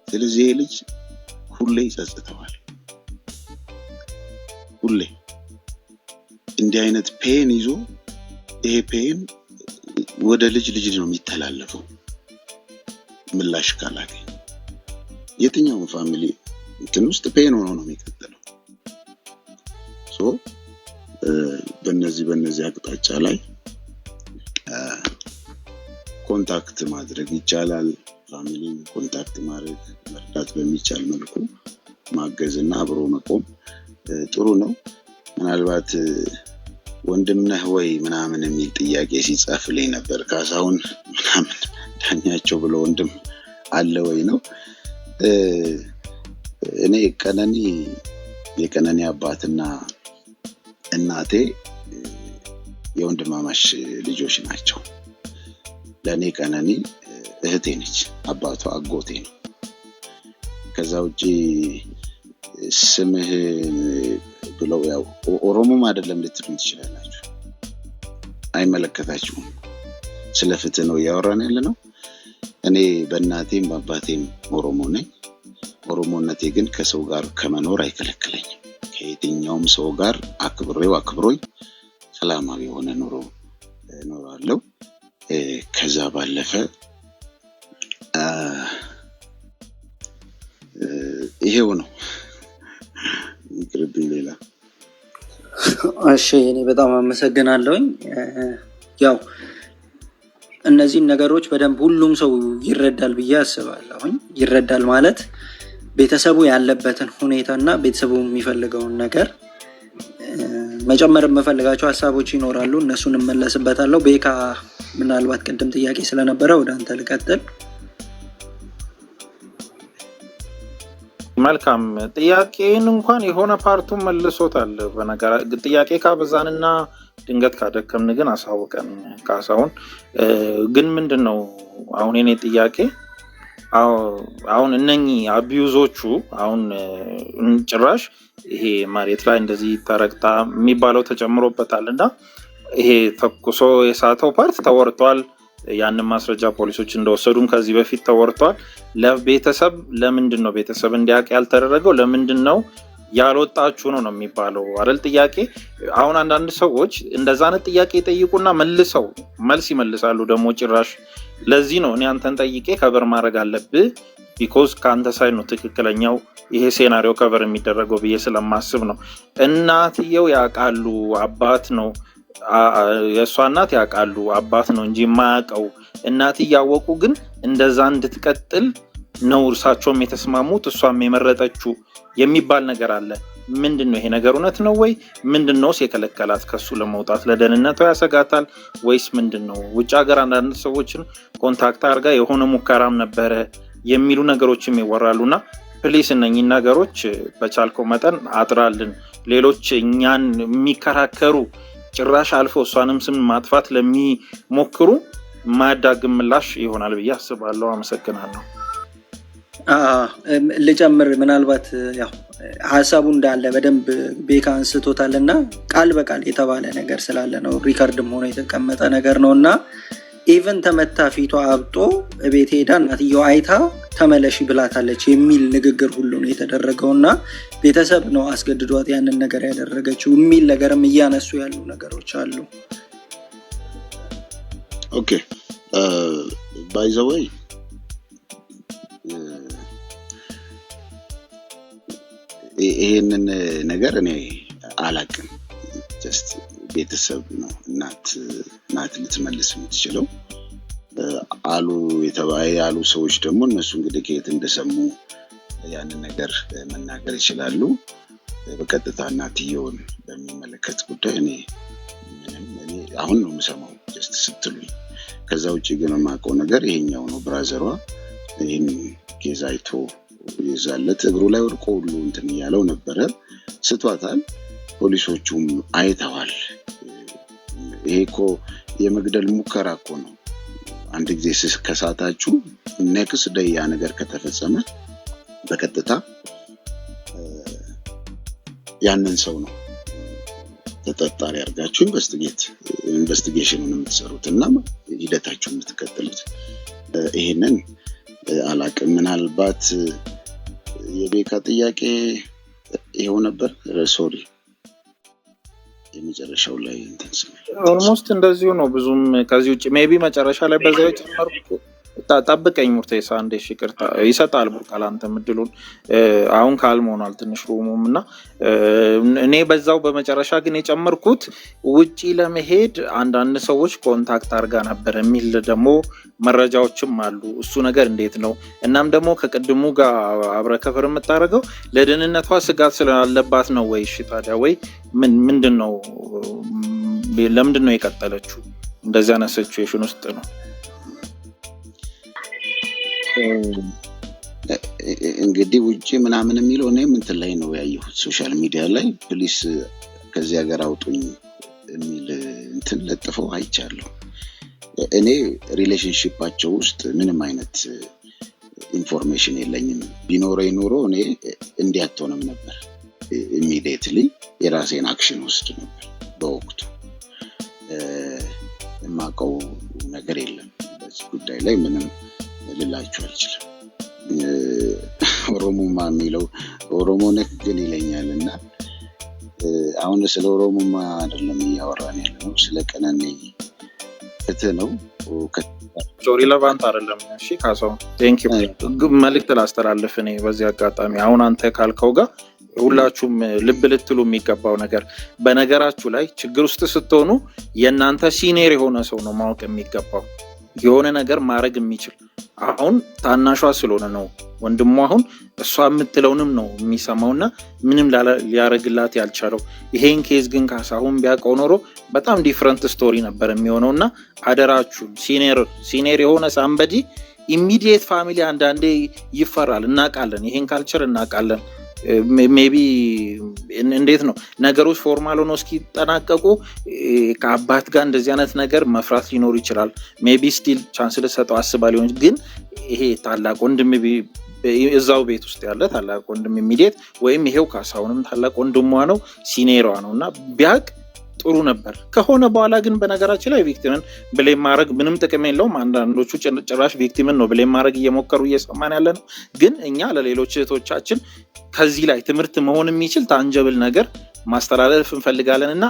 ስለዚህ ልጅ ሁሌ ይጸጽተዋል። ሁሌ እንዲህ አይነት ፔን ይዞ ይሄ ፔን ወደ ልጅ ነው የሚተላለፈው ምላሽ ካላገኘ። የትኛው ፋሚሊ እንትን ውስጥ ፔን ሆኖ ነው የሚቀጥለው። ሶ በእነዚህ አቅጣጫ ላይ ኮንታክት ማድረግ ይቻላል። ፋሚሊን ኮንታክት ማድረግ መርዳት በሚቻል መልኩ ማገዝና አብሮ መቆም ጥሩ ነው። ምናልባት ወንድም ነህ ወይ ምናምን የሚል ጥያቄ ሲጻፍልኝ ነበር። ካሳሁን ምናምን ዳኛቸው ብሎ ወንድም አለ ወይ ነው። እኔ የቀነኒ አባትና እናቴ የወንድማማች ልጆች ናቸው። ለኔ ቀነኒ እህቴ ነች፣ አባቷ አጎቴ ነው። ከዛ ውጪ ስምህ ብለው ያው ኦሮሞም አይደለም ልትሉኝ ትችላላችሁ። አይመለከታችሁም። ስለ ፍትህ ነው ያወራን ያለ ነው። እኔ በእናቴም በአባቴም ኦሮሞ ነኝ። ኦሮሞነቴ ግን ከሰው ጋር ከመኖር አይከለክለኝም። ከየትኛውም ሰው ጋር አክብሮኝ ሰላማዊ የሆነ ኑሮ እኖራለሁ። ከዛ ባለፈ ይሄው ነው። ይቅርብኝ ሌላ። እሺ እኔ በጣም አመሰግናለሁኝ። ያው እነዚህን ነገሮች በደንብ ሁሉም ሰው ይረዳል ብዬ አስባለሁኝ። ይረዳል ማለት ቤተሰቡ ያለበትን ሁኔታና ቤተሰቡ የሚፈልገውን ነገር መጨመር የምፈልጋቸው ሀሳቦች ይኖራሉ። እነሱን እመለስበታለሁ። ቤካ ምናልባት ቅድም ጥያቄ ስለነበረ ወደ አንተ ልቀጥል። መልካም ጥያቄን እንኳን የሆነ ፓርቱን መልሶታል። በነገር ጥያቄ ካበዛንና ድንገት ካደከምን ግን አሳውቀን ካሳውን። ግን ምንድነው አሁን የኔ ጥያቄ አሁን እነኚህ አቢዩዞቹ አሁን ጭራሽ ይሄ መሬት ላይ እንደዚህ ተረግጣ የሚባለው ተጨምሮበታልና ይሄ ተኩሶ የሳተው ፓርት ተወርቷል። ያንን ማስረጃ ፖሊሶች እንደወሰዱም ከዚህ በፊት ተወርቷል። ለቤተሰብ ለምንድነው ቤተሰብ እንዲያውቅ ያልተደረገው? ለምንድነው ያልወጣችሁ ነው የሚባለው አይደል? ጥያቄ አሁን አንዳንድ ሰዎች እንደዛ አይነት ጥያቄ ጠይቁና መልስ ይመልሳሉ ደግሞ ጭራሽ። ለዚህ ነው እኔ አንተን ጠይቄ ከበር ማድረግ አለብህ ቢኮዝ ካንተ ሳይድ ነው ትክክለኛው ይሄ ሴናሪዮ ከበር የሚደረገው ብዬ ስለማስብ ነው። እናትየው ያውቃሉ፣ አባት ነው የሷ እናት ያውቃሉ፣ አባት ነው እንጂ የማያውቀው። እናት ያወቁ ግን እንደዛ እንድትቀጥል ነው እርሳቸውም የተስማሙት እሷም የመረጠችው የሚባል ነገር አለ። ምንድነው ይሄ ነገር? እውነት ነው ወይ? ምንድነው የከለከላት ከሱ ለመውጣት? ለደህንነቷ ያሰጋታል ወይስ ምንድነው? ውጭ ሀገር አንዳንድ ሰዎችን ኮንታክት አድርጋ የሆነ ሙከራም ነበረ የሚሉ ነገሮችም ይወራሉና ፕሊስ እነኚህ ነገሮች በቻልከው መጠን አጥራልን። ሌሎች እኛን የሚከራከሩ ጭራሽ አልፎ እሷንም ስም ማጥፋት ለሚሞክሩ ማያዳግም ምላሽ ይሆናል ብዬ አስባለሁ። አመሰግናለሁ። ልጨምር ምናልባት ያው ሀሳቡ እንዳለ በደንብ ቤካ አንስቶታልና ቃል በቃል የተባለ ነገር ስላለ ነው፣ ሪከርድም ሆኖ የተቀመጠ ነገር ነውና ኢቨን ተመታ ፊቷ አብጦ ቤት ሄዳ እናትየው አይታ ተመለሺ ብላታለች የሚል ንግግር ሁሉ ነው የተደረገውና ቤተሰብ ነው አስገድዷት ያንን ነገር ያደረገችው የሚል ነገርም እያነሱ ያሉ ነገሮች አሉ። ኦኬ ባይ ዘ ዌይ ይሄንን ነገር እኔ አላቅም። ጀስት ቤተሰብ ነው እናት ልትመልስ የምትችለው አሉ ያሉ ሰዎች ደግሞ እነሱ እንግዲህ ከየት እንደሰሙ ያንን ነገር መናገር ይችላሉ። በቀጥታ እናትየውን በሚመለከት ጉዳይ እኔ አሁን ነው የምሰማው ጀስት ስትሉኝ። ከዛ ውጭ ግን የማውቀው ነገር ይሄኛው ነው። ብራዘሯ ይህን ኬዝ አይቶ ይዛለት እግሩ ላይ ወድቆ ሁሉ እንትን ያለው ነበረ። ስቷታል። ፖሊሶቹም አይተዋል። ይሄ እኮ የመግደል ሙከራ እኮ ነው። አንድ ጊዜ ከሳታችሁ ኔክስት ዴይ ያ ነገር ከተፈጸመ በቀጥታ ያንን ሰው ነው ተጠርጣሪ አድርጋችሁ ኢንቨስቲጌሽኑን የምትሰሩትና ሂደታችሁን የምትከተሉት። ይሄንን አላቅም። ምናልባት የቤካ ጥያቄ ይሄው ነበር። ሶሪ የመጨረሻው ላይ ኦልሞስት እንደዚሁ ነው። ብዙም ከዚህ ውጭ ሜቢ መጨረሻ ላይ በዛው ጨመርኩ። ጠብቀኝ ሙርቴሳ አንዴ ይቅርታ ይሰጣል ቡርቃል አንተ ምድሉን አሁን ካልም ሆኗል ትንሽ ሩሙምና እኔ በዛው በመጨረሻ ግን የጨመርኩት ውጪ ለመሄድ አንዳንድ ሰዎች ኮንታክት አድርጋ ነበር የሚል ደግሞ መረጃዎችም አሉ። እሱ ነገር እንዴት ነው? እናም ደግሞ ከቅድሙ ጋር አብረከፈር የምታደርገው ለደህንነቷ ስጋት ስላለባት ነው ወይ? እሺ ታዲያ ወይ ምንድነው ለምንድነው የቀጠለችው? እንደዚህ አይነት ሲቹዌሽን ውስጥ ነው። እንግዲህ ውጪ ምናምን የሚለው እኔም እንትን ላይ ነው ያየሁት ሶሻል ሚዲያ ላይ ፕሊስ ከዚህ ሀገር አውጡኝ የሚል እንትን ለጥፈው አይቻለሁ። እኔ ሪሌሽንሺፓቸው ውስጥ ምንም አይነት ኢንፎርሜሽን የለኝም። ቢኖረኝ ኖሮ እኔ እንዲያተውንም ነበር ኢሚዲየትሊ የራሴን አክሽን ወስድ ነበር። በወቅቱ የማውቀው ነገር የለም። በዚህ ጉዳይ ላይ ምንም ልላችሁ አልችልም። ኦሮሞማ የሚለው ኦሮሞ ነክ ግን ይለኛልና አሁን ስለ ኦሮሞማ አይደለም እያወራን ያለው ስለ ቀነኔ ፍትህ ነው። ሪሌቫንት አይደለም። እሺ ካሳው ቴንክ ዩ መልእክት ላስተላልፍ እኔ በዚህ አጋጣሚ አሁን አንተ ካልከው ጋር ሁላችሁም ልብ ልትሉ የሚገባው ነገር በነገራችሁ ላይ ችግር ውስጥ ስትሆኑ የናንተ ሲኒየር የሆነ ሰው ነው ማወቅ የሚገባው የሆነ ነገር ማድረግ የሚችል አሁን ታናሿ ስለሆነ ነው ወንድሟ አሁን እሷ የምትለውንም ነው የሚሰማውና ምንም ሊያረግላት ያልቻለው ይሄን ኬዝ ግን ካሳሁን ቢያቀው ኖሮ በጣም ዲፈረንት ስቶሪ ነበር የሚሆነውና አደራችሁ ሲኒየር የሆነ ሳምበዲ ኢሚዲየት ፋሚሊ አንዳንዴ ይፈራል እናቃለን ይሄን ካልቸር እናቃለን ሜቢ እንዴት ነው ነገሮች ፎርማል ሆኖ እስኪጠናቀቁ ከአባት ጋር እንደዚህ አይነት ነገር መፍራት ሊኖር ይችላል ሜቢ ስቲል ቻንስ ለሰጠው አስባ ሊሆን ግን ይሄ ታላቅ ወንድም እዛው ቤት ውስጥ ያለ ታላቅ ወንድም ኢሚዲየት ወይም ይሄው ካሳሁንም ታላቅ ወንድሟ ነው ሲኒየሯ ነውና ቢያቅ ጥሩ ነበር ከሆነ በኋላ ግን በነገራችን ላይ ቪክቲምን ብሌም ማድረግ ምንም ጥቅም የለውም አንዳንዶቹ ጭራሽ ቪክቲምን ነው ብሌም ማድረግ እየሞከሩ እየሰማን ያለ ነው ግን እኛ ለሌሎች እህቶቻችን ከዚህ ላይ ትምህርት መሆን የሚችል ታንጀብል ነገር ማስተላለፍ እንፈልጋለንና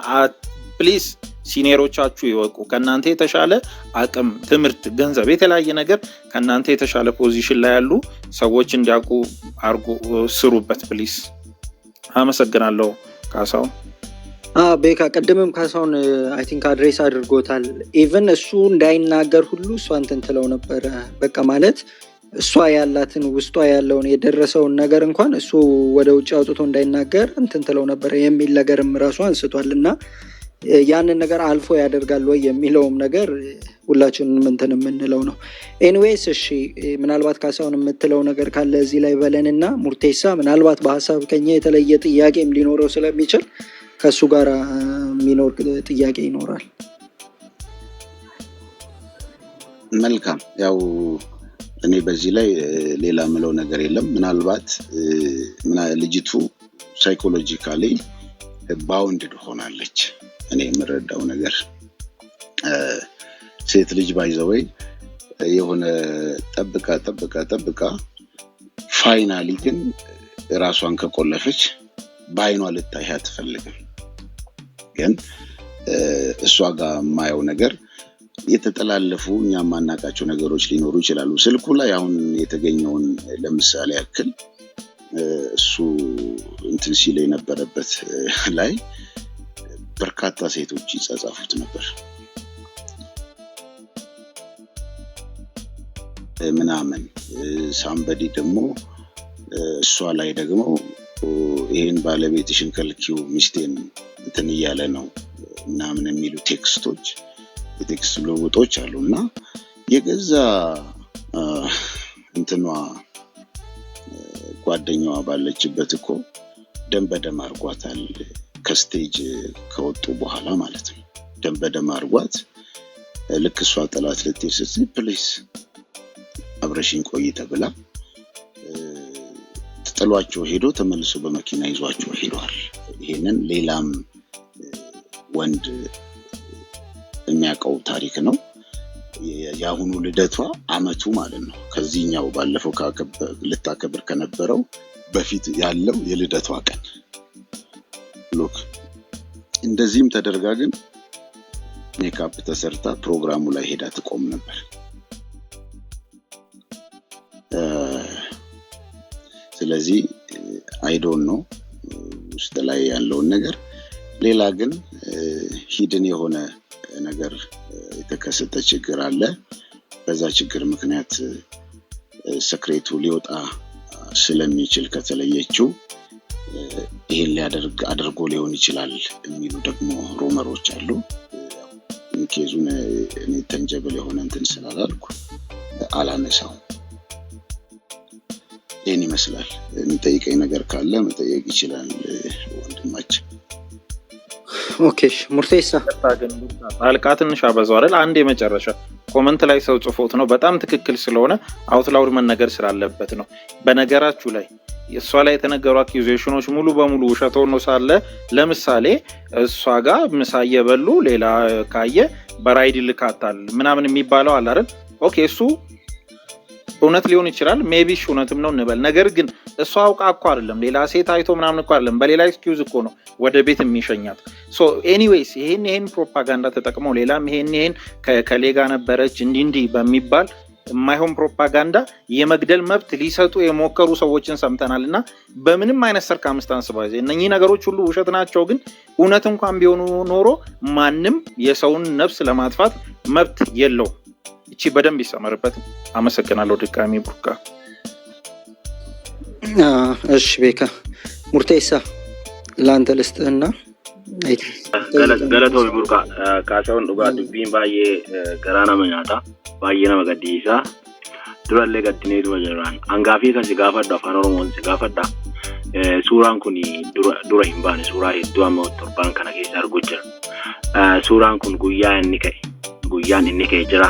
ፕሊዝ ሲኒየሮቻችሁ ይወቁ ከናንተ የተሻለ አቅም ትምህርት ገንዘብ የተለያየ ነገር ከናንተ የተሻለ ፖዚሽን ላይ ያሉ ሰዎች እንዲያውቁ አርጉ ስሩበት ፕሊዝ አመሰግናለሁ ካሳው ቤካ ቀደምም ካሳውን አይ ቲንክ አድሬስ አድርጎታል ኢቭን እሱ እንዳይናገር ሁሉ እሷ እንትን ትለው ነበር በቃ ማለት እሷ ያላትን ውስጧ ያለውን የደረሰውን ነገር እንኳን እሱ ወደ ውጭ አውጥቶ እንዳይናገር እንትን ትለው ነበር የሚል ነገርም ራሱ አንስቷልና ያንን ነገር አልፎ ያደርጋል ወይ የሚለውም ነገር ሁላችንም እንትን የምንለው ነው ኤኒዌይስ እሺ ምናልባት ካሳውን የምትለው ነገር ካለ እዚህ ላይ በለንና ሙርቴሳ ምናልባት በሐሳብ ከኛ የተለየ ጥያቄም ሊኖረው ስለሚችል ከሱ ጋር ሚኖር ጥያቄ ይኖራል መልካም ያው እኔ በዚህ ላይ ሌላ ምለው ነገር የለም ምናልባት ልጅቱ ሳይኮሎጂካሊ ባውንድድ ሆናለች እኔ የምረዳው ነገር ሴት ልጅ ባይዘወይ የሆነ ጠብቃ ፋይናሊ ግን ራሷን ከቆለፈች ባይኗ ልታይ አትፈልግም ግን እሷ ጋር ማየው ነገር የተጠላለፉ እኛም ማናቃቸው ነገሮች ሊኖሩ ይችላሉ ስልኩ ላይ አሁን የተገኘውን ለምሳሌ ያክል እሱ እንትን ሲል የነበረበት ላይ በርካታ ሴቶች ይጻጻፉት ነበር ምናምን ሳምበዲ ደግሞ እሷ ላይ ደግሞ ይሄን ባለቤትሽን ከልኪው ሚስቴን እንትን እያለ ነው ምናምን የሚሉ ቴክስቶች የቴክስት ልውውጦች አሉና የገዛ እንትኗ ጓደኛዋ ባለችበት እኮ ደም በደም አርጓታል ከስቴጅ ከወጡ በኋላ ማለት ነው ደም በደም አርጓት ልክ እሷ ጠላት ልትሄድ ስትል ፕሊስ አብረሽኝ ቆይ ተብላ ጥሏቸው ሄዶ ተመልሶ በመኪና ይዟቸው ሄዷል ይሄንን ሌላም ወንድ የሚያውቀው ታሪክ ነው ያሁኑ ልደቷ አመቱ ማለት ነው ከዚህኛው ባለፈው ልታከብር ከነበረው በፊት ያለው የልደቷ ቀን ሎክ እንደዚህም ተደርጋ ግን ሜካፕ ተሰርታ ፕሮግራሙ ላይ ሄዳ ትቆም ነበር ስለዚህ አይ ዶንት ኖ ውስጥ ላይ ያለውን ነገር ሌላ ግን ሂድን የሆነ ነገር የተከሰተ ችግር አለ በዛ ችግር ምክንያት ሰክሬቱ ሊወጣ ስለሚችል ከተለየችው ይሄን ሊያደርግ አድርጎ ሊሆን ይችላል የሚሉ ደግሞ ሩመሮች አሉ ኬዙን እኔ ተንጀብል የሆነ እንትን ስላላልኩ አላነሳው ይሄን ይመስላል የሚጠይቀኝ ነገር ካለ መጠየቅ ይችላል ወንድማችን ኦኬ ሙርቴሳ አልቃ ትንሽ አበዛው አይደል አንድ የመጨረሻ ኮሜንት ላይ ሰው ጽፎት ነው በጣም ትክክል ስለሆነ አውትላውድ መነገር ስላለበት ነው በነገራችሁ ላይ እሷ ላይ የተነገሩ አኪዩዜሽኖች ሙሉ በሙሉ ውሸት ሆኖ ሳለ ለምሳሌ እሷ ጋር ምሳ እየበሉ ሌላ ካየ በራይድ ልካታል ምናምን የሚባለው አለ አይደል? ኦኬ እሱ እውነት ሊሆን ይችላል ሜቢ እውነትም ነው እንበል። ነገር ግን እሷ አውቃ እኮ አይደለም ሌላ ሴት አይቶ ምናምን እኮ አይደለም በሌላ ኤክስኪውዝ እኮ ነው ወደ ቤት የሚሸኛት። ሶ ኤኒዌይስ ይሄን ፕሮፓጋንዳ ተጠቅመው ሌላም ይሄን ከሌጋ ነበረች እንዲህ በሚባል የማይሆን ፕሮፓጋንዳ የመግደል መብት ሊሰጡ የሞከሩ ሰዎችን ሰምተናልና በምንም አይነት ሰርከምስታንስ ባይዘ እነኚህ ነገሮች ሁሉ ውሸት ናቸው። ግን እውነት እንኳን ቢሆኑ ኖሮ ማንም የሰውን ነፍስ ለማጥፋት መብት የለውም። እቺ በደንብ ይሰመርበት። አመሰግናለሁ ድጋሚ ቡርካ። እሺ ቤካ ሙርቴሳ ላንተ ልስጥህና ገለቶ ቡርካ ካሳውን ዱጋ ዱቢን ባዬ ገራና መኛታ ባዬ nama gaddiisa durallee gaddinee duma jiraan hangaafii kan si gaafadhu afaan oromoon si gaafadha. Suuraan kun dura hin baane suuraa hedduu amma torban kana keessa arguu jira. Suuraan kun guyyaan inni ka'e jira.